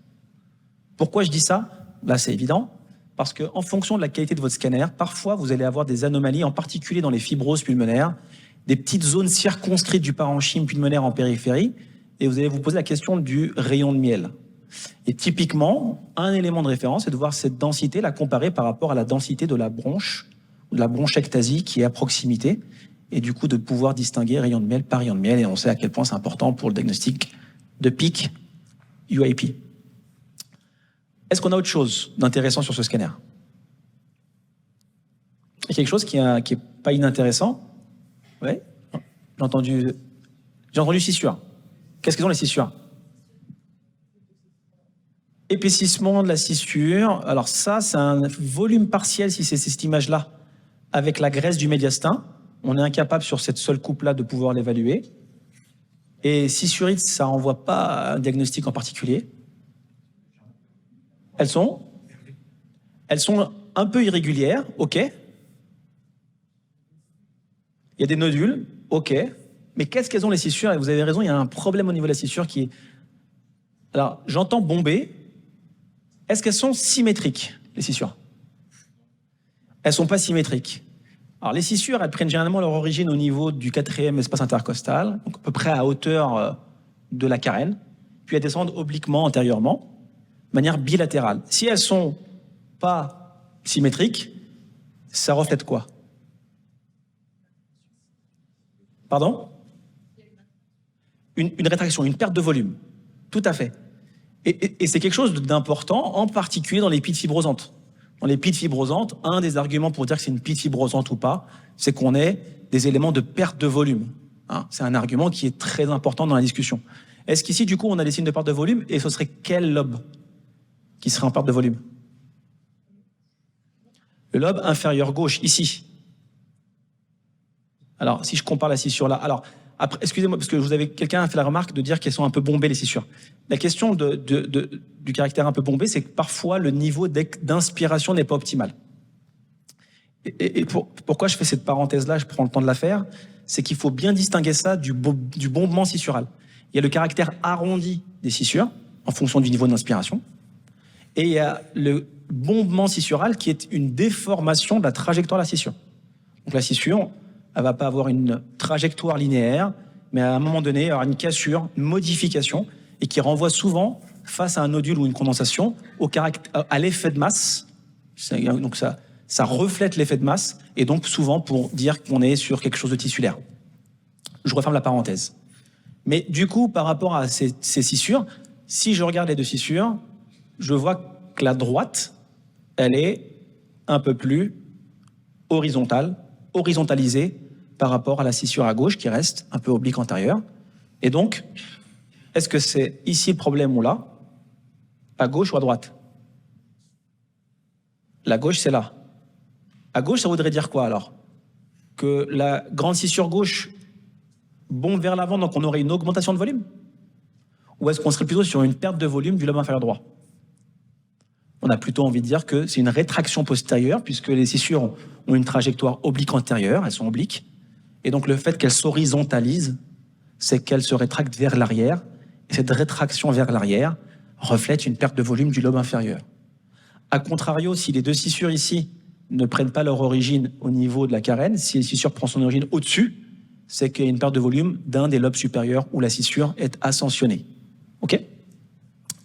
Speaker 1: Pourquoi je dis ça? Là, c'est évident. Parce qu'en fonction de la qualité de votre scanner, parfois, vous allez avoir des anomalies, en particulier dans les fibroses pulmonaires, des petites zones circonscrites du parenchyme pulmonaire en périphérie, et vous allez vous poser la question du rayon de miel. Et typiquement, un élément de référence, c'est de voir cette densité, la comparer par rapport à la densité de la bronche, ou de la bronchectasie qui est à proximité, et du coup de pouvoir distinguer rayon de miel par rayon de miel, et on sait à quel point c'est important pour le diagnostic de PIC UIP. Est-ce qu'on a autre chose d'intéressant sur ce scanner? Il y a quelque chose qui est pas inintéressant. Oui, j'ai entendu scissure. Qu'est-ce qu'ils ont les scissures? Épaississement de la scissure. Alors ça, c'est un volume partiel si c'est cette image-là, avec la graisse du médiastin. On est incapable sur cette seule coupe-là de pouvoir l'évaluer. Et scissurite, ça renvoie pas à un diagnostic en particulier. Elles sont un peu irrégulières, ok. Il y a des nodules, ok. Mais qu'est-ce qu'elles ont les scissures? Et vous avez raison, il y a un problème au niveau de la scissure qui est... Alors, j'entends bomber. Est-ce qu'elles sont symétriques, les scissures? Elles ne sont pas symétriques. Alors, les scissures, elles prennent généralement leur origine au niveau du 4e espace intercostal, donc à peu près à hauteur de la carène, puis elles descendent obliquement antérieurement, de manière bilatérale. Si elles ne sont pas symétriques, ça reflète quoi? Pardon? Une rétraction, une perte de volume. Tout à fait. Et c'est quelque chose d'important, en particulier dans les pites fibrosantes. Dans les pites fibrosantes, un des arguments pour dire que c'est une pite fibrosante ou pas, c'est qu'on ait des éléments de perte de volume. Hein, c'est un argument qui est très important dans la discussion. Est-ce qu'ici, du coup, on a des signes de perte de volume? Et ce serait quel lobe qui serait en perte de volume? Le lobe inférieur gauche, ici. Alors, si je compare la scissure là... Alors, après, excusez-moi, parce que quelqu'un a fait la remarque de dire qu'elles sont un peu bombées, les scissures. La question du caractère un peu bombé, c'est que parfois, le niveau d'inspiration n'est pas optimal. Et pourquoi je fais cette parenthèse-là, je prends le temps de la faire, c'est qu'il faut bien distinguer ça du bombement scissural. Il y a le caractère arrondi des scissures, en fonction du niveau d'inspiration, et il y a le bombement scissural qui est une déformation de la trajectoire de la scissure. Donc la scissure, elle ne va pas avoir une trajectoire linéaire, mais à un moment donné, il y aura une cassure, une modification, et qui renvoie souvent, face à un nodule ou une condensation, à l'effet de masse. Donc ça reflète l'effet de masse, et donc souvent pour dire qu'on est sur quelque chose de tissulaire. Je referme la parenthèse. Mais du coup, par rapport à ces scissures, si je regarde les deux scissures, je vois que la droite, elle est un peu plus horizontalisée par rapport à la scissure à gauche qui reste un peu oblique antérieure. Et donc, est-ce que c'est ici le problème ou là? À gauche ou à droite? La gauche, c'est là. À gauche, ça voudrait dire quoi alors? Que la grande scissure gauche bombe vers l'avant, donc on aurait une augmentation de volume? Ou est-ce qu'on serait plutôt sur une perte de volume du lobe inférieur droit? On a plutôt envie de dire que c'est une rétraction postérieure, puisque les scissures ont une trajectoire oblique antérieure, elles sont obliques, et donc le fait qu'elles s'horizontalisent, c'est qu'elles se rétractent vers l'arrière, et cette rétraction vers l'arrière reflète une perte de volume du lobe inférieur. A contrario, si les deux scissures ici ne prennent pas leur origine au niveau de la carène, si la scissure prend son origine au-dessus, c'est qu'il y a une perte de volume d'un des lobes supérieurs où la scissure est ascensionnée. OK?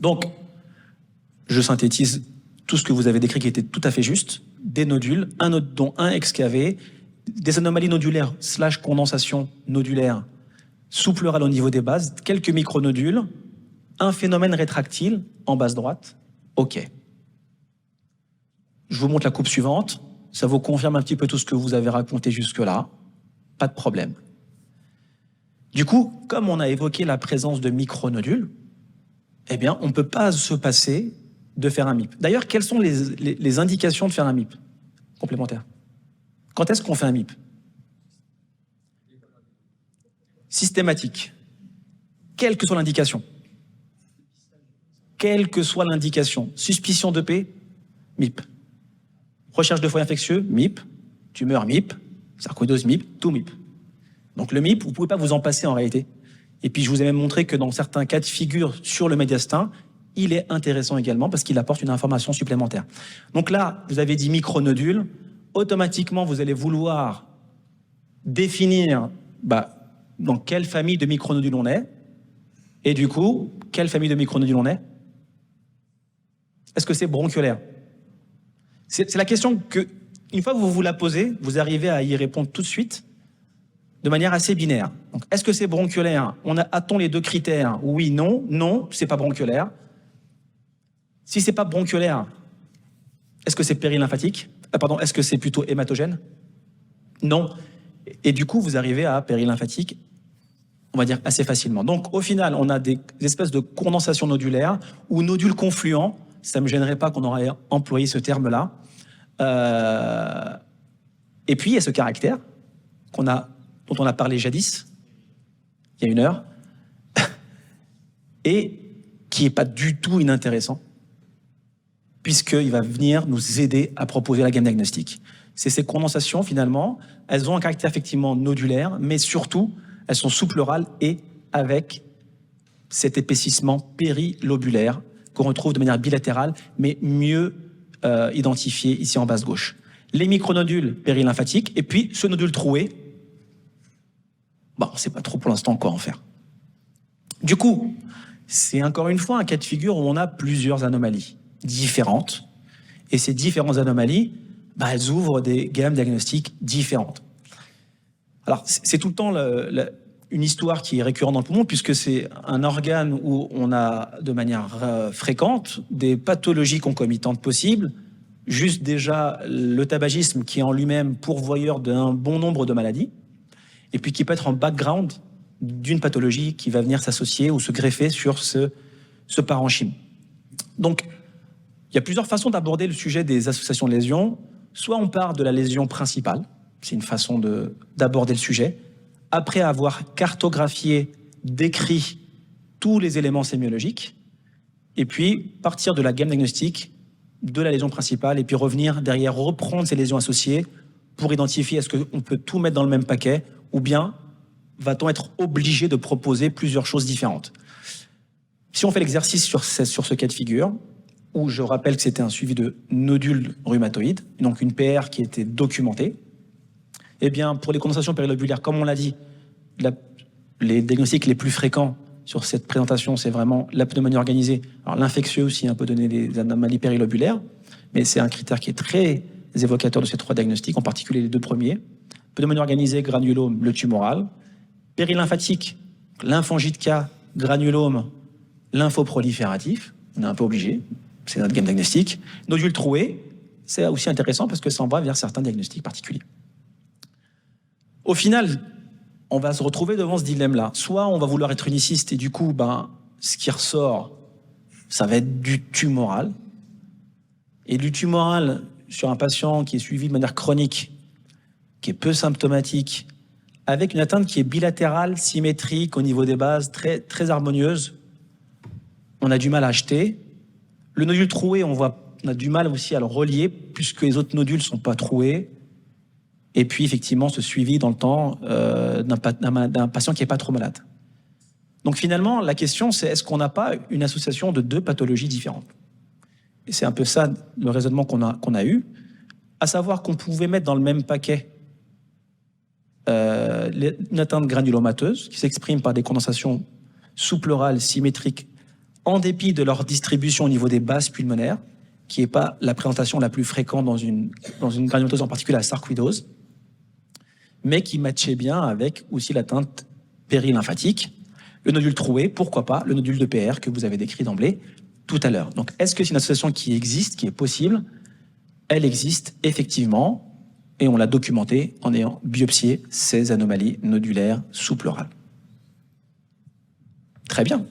Speaker 1: Donc, je synthétise tout ce que vous avez décrit qui était tout à fait juste. Des nodules, dont un excavé, des anomalies nodulaires / condensation nodulaire sous pleurale au niveau des bases, quelques micronodules, un phénomène rétractile en base droite. OK. Je vous montre la coupe suivante. Ça vous confirme un petit peu tout ce que vous avez raconté jusque-là. Pas de problème. Du coup, comme on a évoqué la présence de micronodules, eh bien, on ne peut pas se passer de faire un MIP. D'ailleurs, quelles sont les indications de faire un MIP complémentaire? Quand est-ce qu'on fait un MIP? Systématique. Quelle que soit l'indication. Quelle que soit l'indication. Suspicion d'EP, MIP. Recherche de foyer infectieux, MIP. Tumeur, MIP. Sarcoïdose, MIP. Tout MIP. Donc le MIP, vous ne pouvez pas vous en passer en réalité. Et puis je vous ai même montré que dans certains cas de figure sur le médiastin, il est intéressant également parce qu'il apporte une information supplémentaire. Donc là, vous avez dit micronodule. Automatiquement, vous allez vouloir définir dans quelle famille de micronodules on est. Et du coup, quelle famille de micronodules on est? Est-ce que c'est bronchiolaire? C'est la question que, une fois que vous vous la posez, vous arrivez à y répondre tout de suite de manière assez binaire. Donc, est-ce que c'est bronchiolaire? A-t-on les deux critères? Oui, non. Non, c'est pas bronchiolaire. Si c'est pas bronchiolaire, est-ce que c'est périlymphatique? Pardon, est-ce que c'est plutôt hématogène? Non. Et du coup, vous arrivez à périlymphatique, on va dire, assez facilement. Donc, au final, on a des espèces de condensation nodulaire ou nodules confluents. Ça ne me gênerait pas qu'on aurait employé ce terme-là. Et puis, il y a ce caractère dont on a parlé jadis, il y a 1 heure, et qui n'est pas du tout inintéressant, puisqu'il va venir nous aider à proposer la gamme diagnostique. C'est ces condensations, finalement, elles ont un caractère effectivement nodulaire, mais surtout, elles sont sous-pleurales et avec cet épaississement périlobulaire qu'on retrouve de manière bilatérale, mais mieux identifié ici en base gauche. Les micronodules périlymphatiques, et puis ce nodule troué, on ne sait pas trop pour l'instant quoi en faire. Du coup, c'est encore une fois un cas de figure où on a plusieurs anomalies différentes, et ces différentes anomalies, elles ouvrent des gammes diagnostiques différentes. Alors, c'est tout le temps une histoire qui est récurrente dans le poumon, puisque c'est un organe où on a de manière fréquente des pathologies concomitantes possibles, juste déjà le tabagisme qui est en lui-même pourvoyeur d'un bon nombre de maladies, et puis qui peut être en background d'une pathologie qui va venir s'associer ou se greffer sur ce parenchyme. Donc, il y a plusieurs façons d'aborder le sujet des associations de lésions. Soit on part de la lésion principale, c'est une façon d'aborder le sujet, après avoir cartographié, décrit tous les éléments sémiologiques, et puis partir de la gamme diagnostique de la lésion principale, et puis revenir derrière, reprendre ces lésions associées pour identifier est-ce qu'on peut tout mettre dans le même paquet, ou bien va-t-on être obligé de proposer plusieurs choses différentes. Si on fait l'exercice sur ce cas de figure, où je rappelle que c'était un suivi de nodules rhumatoïdes, donc une PR qui était documentée, eh bien, pour les condensations périlobulaires, comme on l'a dit, les diagnostics les plus fréquents sur cette présentation, c'est vraiment la pneumonie organisée. Alors l'infectieux aussi peut donner des anomalies périlobulaires, mais c'est un critère qui est très évocateur de ces 3 diagnostics, en particulier les 2 premiers. Pneumonie organisée, granulome, le tumoral. Périlymphatique, lymphangite K, granulome, lymphoprolifératif. On est un peu obligé, c'est notre gamme diagnostique. Nodule troué, c'est aussi intéressant parce que ça en va vers certains diagnostics particuliers. Au final, on va se retrouver devant ce dilemme-là. Soit on va vouloir être uniciste et du coup, ce qui ressort, ça va être du tumoral. Et du tumoral, sur un patient qui est suivi de manière chronique, qui est peu symptomatique, avec une atteinte qui est bilatérale, symétrique, au niveau des bases, très, très harmonieuse, on a du mal à acheter. Le nodule troué, on a du mal aussi à le relier, puisque les autres nodules ne sont pas troués. Et puis, effectivement, ce suivi dans le temps d'un patient qui n'est pas trop malade. Donc, finalement, la question, c'est est-ce qu'on n'a pas une association de 2 pathologies différentes? Et c'est un peu ça le raisonnement qu'on a eu, à savoir qu'on pouvait mettre dans le même paquet une atteinte granulomateuse qui s'exprime par des condensations sous-pleurales symétriques en dépit de leur distribution au niveau des bases pulmonaires, qui n'est pas la présentation la plus fréquente dans une granulomatose, en particulier la sarcoïdose, mais qui matchait bien avec aussi l'atteinte périlymphatique, le nodule troué, pourquoi pas, le nodule de PR que vous avez décrit d'emblée tout à l'heure. Donc, est-ce que c'est une association qui existe, qui est possible? Elle existe effectivement, et on l'a documenté en ayant biopsié ces anomalies nodulaires sous-pleurales. Très bien.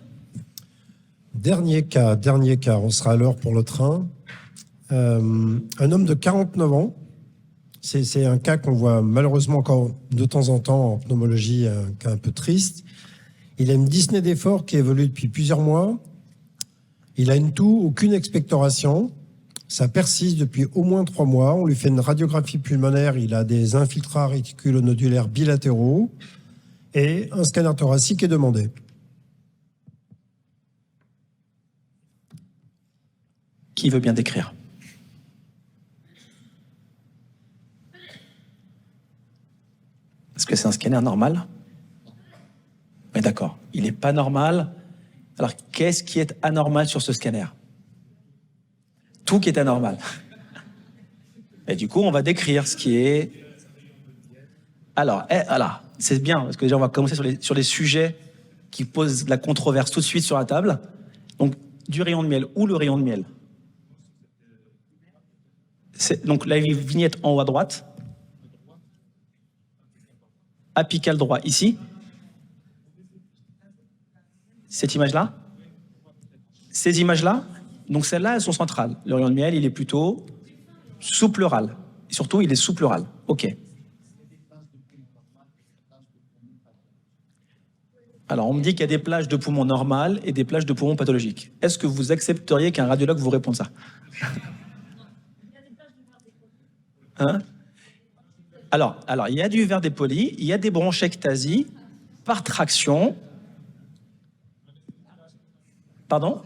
Speaker 2: Dernier cas, on sera à l'heure pour le train. Un homme de 49 ans, c'est un cas qu'on voit malheureusement encore de temps en temps en pneumologie, un cas un peu triste. Il a une dyspnée d'effort qui évolue depuis plusieurs mois. Il a une toux, aucune expectoration. Ça persiste depuis au moins 3 mois. On lui fait une radiographie pulmonaire. Il a des infiltrats réticulonodulaires bilatéraux et un scanner thoracique est demandé.
Speaker 1: Qui veut bien décrire? Est-ce que c'est un scanner normal? Oui, d'accord. Il n'est pas normal. Alors, qu'est-ce qui est anormal sur ce scanner? Tout qui est anormal. Et du coup, on va décrire ce qui est... Alors, c'est bien, parce que déjà, on va commencer sur les sujets qui posent la controverse tout de suite sur la table. Donc, du rayon de miel ou le rayon de miel. Donc, la vignette en haut à droite. Apical droit, ici. Cette image-là. Ces images-là. Donc, celles-là, elles sont centrales. Le rayon de miel, il est plutôt sous-pleural. Et surtout, il est sous-pleural. OK. Alors, on me dit qu'il y a des plages de poumons normales et des plages de poumons pathologiques. Est-ce que vous accepteriez qu'un radiologue vous réponde ça? Hein? Alors, il y a du verre dépoli, il y a des bronchectasies par traction. Pardon?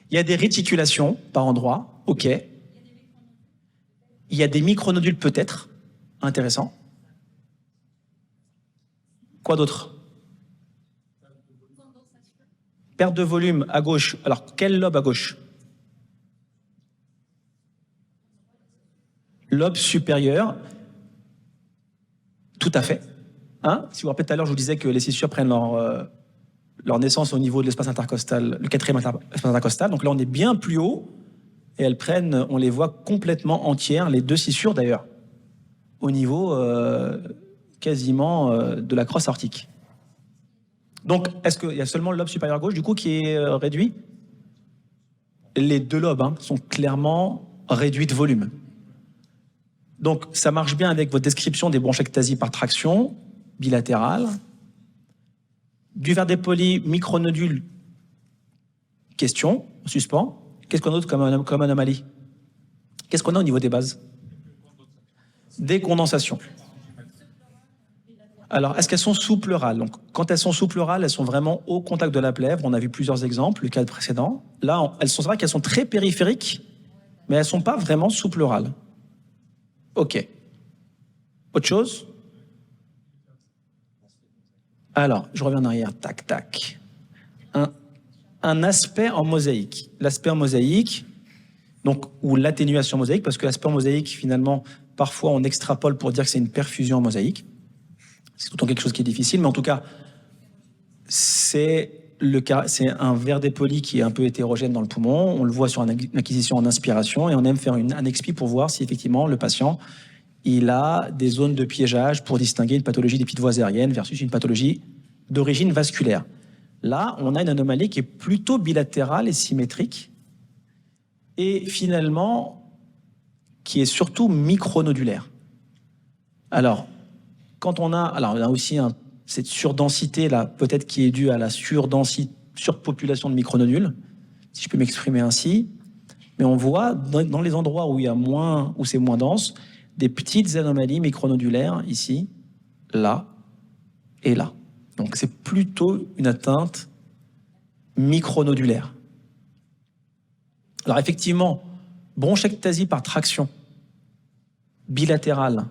Speaker 1: Il y a des réticulations par endroit. OK. Il y a des micronodules peut-être. Intéressant. Quoi d'autre? Perte de volume à gauche. Alors, quel lobe à gauche? Lobe supérieur. Tout à fait. Hein? Si vous vous rappelez tout à l'heure, je vous disais que les scissures prennent leur naissance au niveau de l'espace intercostal, le 4e espace intercostal. Donc là, on est bien plus haut et elles prennent, on les voit complètement entières, les 2 scissures d'ailleurs, au niveau quasiment de la crosse aortique. Donc, est-ce qu'il y a seulement le lobe supérieur gauche, du coup, qui est réduit? Les 2 lobes sont clairement réduits de volume. Donc, ça marche bien avec votre description des bronchectasies par traction bilatérale. Du verre dépoli, micronodule, question, suspens. Qu'est-ce qu'on a d'autre comme anomalie? Qu'est-ce qu'on a au niveau des bases? Des condensations. Alors, est-ce qu'elles sont sous-pleurales? Donc, quand elles sont sous-pleurales, elles sont vraiment au contact de la plèvre. On a vu plusieurs exemples, le cas précédent. Là, c'est vrai qu'elles sont très périphériques, mais elles ne sont pas vraiment sous-pleurales. OK. Autre chose? Alors, je reviens en arrière. Tac, tac. Un aspect en mosaïque. L'aspect en mosaïque, donc, ou l'atténuation mosaïque, parce que l'aspect en mosaïque, finalement, parfois, on extrapole pour dire que c'est une perfusion en mosaïque. C'est tout le temps quelque chose qui est difficile, mais en tout cas, c'est un verre dépoli qui est un peu hétérogène dans le poumon. On le voit sur une acquisition en inspiration et on aime faire un expi pour voir si effectivement le patient il a des zones de piégeage pour distinguer une pathologie des petites voies aériennes versus une pathologie d'origine vasculaire. Là, on a une anomalie qui est plutôt bilatérale et symétrique et finalement qui est surtout micronodulaire. Alors, quand on a aussi cette surdensité là, peut-être qui est due à la surpopulation de micronodules, si je peux m'exprimer ainsi, mais on voit dans les endroits où où c'est moins dense, des petites anomalies micronodulaires ici, là et là. Donc c'est plutôt une atteinte micronodulaire. Alors effectivement, bronchectasie par traction bilatérale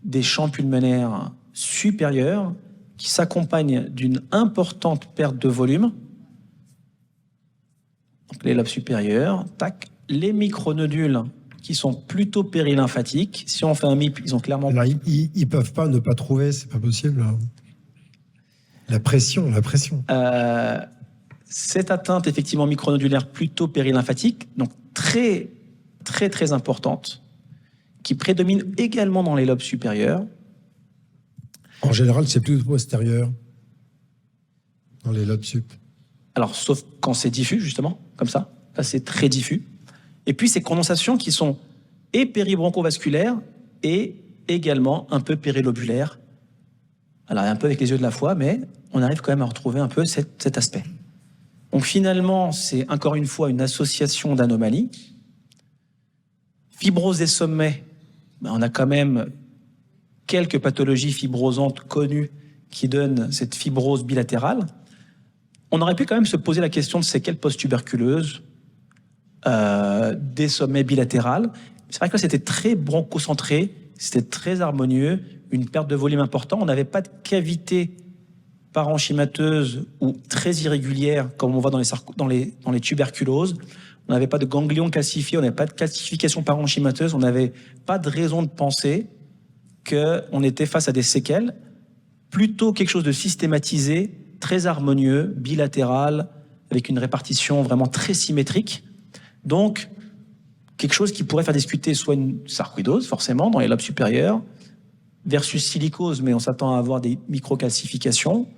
Speaker 1: des champs pulmonaires supérieurs qui s'accompagne d'une importante perte de volume. Donc les lobes supérieurs, tac. Les micronodules qui sont plutôt périlymphatiques. Si on fait un MIP, ils ont clairement...
Speaker 2: Là, ils peuvent pas ne pas trouver, c'est pas possible. La pression.
Speaker 1: Cette atteinte, effectivement, micronodulaire plutôt périlymphatique, donc très, très, très importante, qui prédomine également dans les lobes supérieurs.
Speaker 2: En général, c'est plus postérieur, dans les lobes sup.
Speaker 1: Alors, sauf quand c'est diffus, justement, comme ça. Là, c'est très diffus. Et puis, ces condensations qui sont et péribroncovasculaires et également un peu périlobulaires. Alors, un peu avec les yeux de la foi, mais on arrive quand même à retrouver un peu cet aspect. Donc, finalement, c'est encore une fois une association d'anomalies. Fibrose des sommets, on a quand même quelques pathologies fibrosantes connues qui donnent cette fibrose bilatérale. On aurait pu quand même se poser la question de séquelles post-tuberculeuses, des sommets bilatérales. C'est vrai que là, c'était très bronchocentré, c'était très harmonieux, une perte de volume importante. On n'avait pas de cavité parenchymateuse ou très irrégulière, comme on voit dans les tuberculoses. On n'avait pas de ganglions calcifiés, on n'avait pas de calcification parenchymateuse, on n'avait pas de raison de penser qu'on était face à des séquelles, plutôt quelque chose de systématisé, très harmonieux, bilatéral, avec une répartition vraiment très symétrique. Donc, quelque chose qui pourrait faire discuter soit une sarcoïdose, forcément, dans les lobes supérieurs, versus silicose, mais on s'attend à avoir des microcalcifications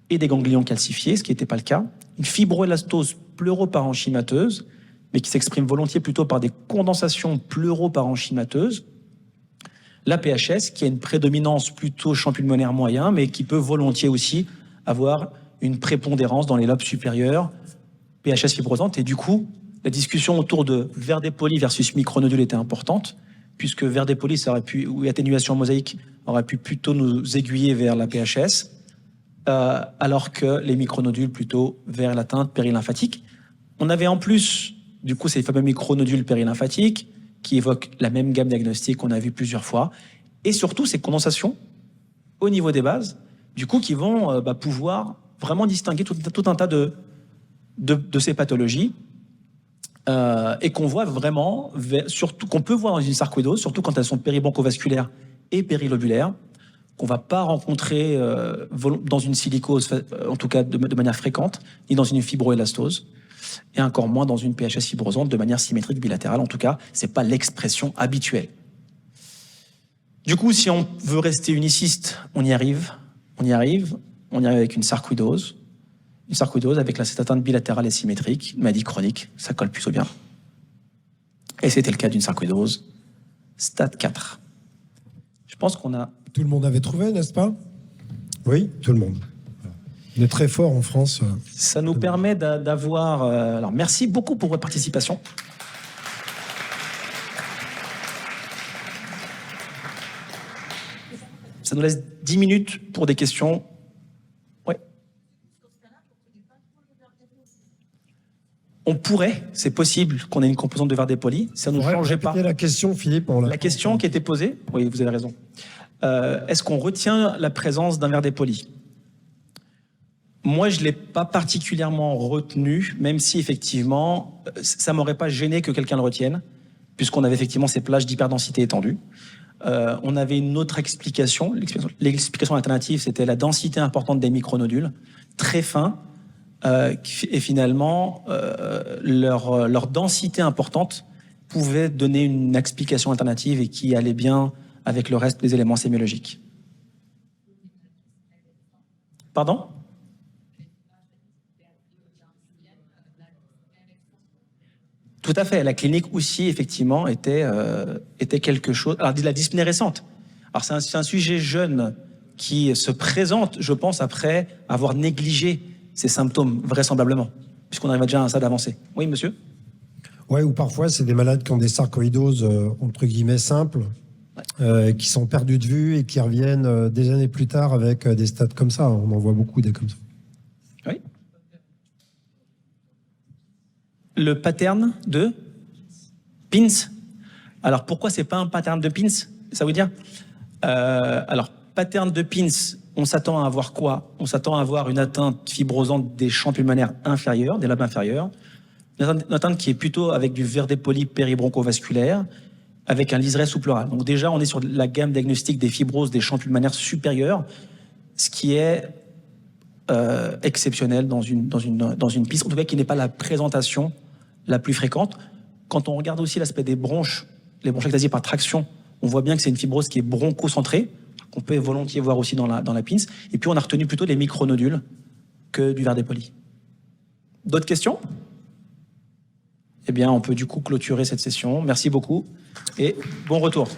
Speaker 1: et des ganglions calcifiés, ce qui n'était pas le cas. Une fibroélastose pleuroparenchymateuse, mais qui s'exprime volontiers plutôt par des condensations pleuroparenchymateuses. La PHS, qui a une prédominance plutôt champ pulmonaire moyen, mais qui peut volontiers aussi avoir une prépondérance dans les lobes supérieurs, PHS fibrosante, et du coup, la discussion autour de verre dépoli versus micronodule était importante, puisque verre dépoli, ça aurait pu, ou atténuation mosaïque, aurait pu plutôt nous aiguiller vers la PHS, alors que les micronodules plutôt vers l'atteinte périlymphatique. On avait en plus, du coup, ces fameux micronodules périlymphatiques qui évoquent la même gamme diagnostique qu'on a vu plusieurs fois, et surtout ces condensations au niveau des bases, du coup, qui vont pouvoir vraiment distinguer tout un tas de ces pathologies. Et qu'on voit vraiment, surtout qu'on peut voir dans une sarcoïdose, surtout quand elles sont péribroncovasculaires et périlobulaires, qu'on ne va pas rencontrer dans une silicose, en tout cas de manière fréquente, ni dans une fibroélastose, et encore moins dans une PHS fibrosante de manière symétrique bilatérale. En tout cas, ce n'est pas l'expression habituelle. Du coup, si on veut rester uniciste, on y arrive avec une sarcoïdose. Une sarcoïdose avec cette atteinte bilatérale et symétrique, une maladie chronique, ça colle plutôt bien. Et c'était le cas d'une sarcoïdose stade 4. Je pense qu'on a...
Speaker 2: Tout le monde avait trouvé, n'est-ce pas? Oui, tout le monde. On est très fort en France.
Speaker 1: Ça nous permet d'avoir... alors, merci beaucoup pour votre participation. Ça nous laisse 10 minutes pour des questions. On pourrait, c'est possible qu'on ait une composante de verre dépoli, ça ne nous changeait pas.
Speaker 2: La question, Philippe.
Speaker 1: La question qui était posée, oui, vous avez raison. Est-ce qu'on retient la présence d'un verre dépoli? Moi, je ne l'ai pas particulièrement retenu, même si effectivement, ça ne m'aurait pas gêné que quelqu'un le retienne, puisqu'on avait effectivement ces plages d'hyperdensité étendues. On avait une autre explication. L'explication alternative, c'était la densité importante des micronodules, très fins, et finalement, leur densité importante pouvait donner une explication alternative et qui allait bien avec le reste des éléments sémiologiques. Pardon? Tout à fait. La clinique aussi, effectivement, était quelque chose... Alors, de la dyspnée récente. Alors, c'est un sujet jeune qui se présente, je pense, après avoir négligé ces symptômes, vraisemblablement, puisqu'on arrive déjà à un stade avancé. Oui, monsieur?
Speaker 2: Oui, ou parfois, c'est des malades qui ont des sarcoïdoses, entre guillemets, simples, qui sont perdus de vue et qui reviennent des années plus tard avec des stades comme ça. On en voit beaucoup des comme ça.
Speaker 1: Oui. Le pattern de Pins. Alors, pourquoi c'est pas un pattern de Pins? Ça veut dire alors, pattern de Pins, on s'attend à avoir quoi? On s'attend à avoir une atteinte fibrosante des champs pulmonaires inférieurs, des lobes inférieurs. Une atteinte qui est plutôt avec du verre dépoli péribronchovasculaire, avec un liseré sous-pleural. Donc déjà, on est sur la gamme diagnostique des fibroses des champs pulmonaires supérieurs, ce qui est exceptionnel dans une PIS, en tout cas qui n'est pas la présentation la plus fréquente. Quand on regarde aussi l'aspect des bronches, les bronchectasies par traction, on voit bien que c'est une fibrose qui est bronchocentrée, qu'on peut volontiers voir aussi dans la PINS. Et puis on a retenu plutôt des micronodules que du verre dépoli. D'autres questions? Eh bien, on peut du coup clôturer cette session. Merci beaucoup et bon retour.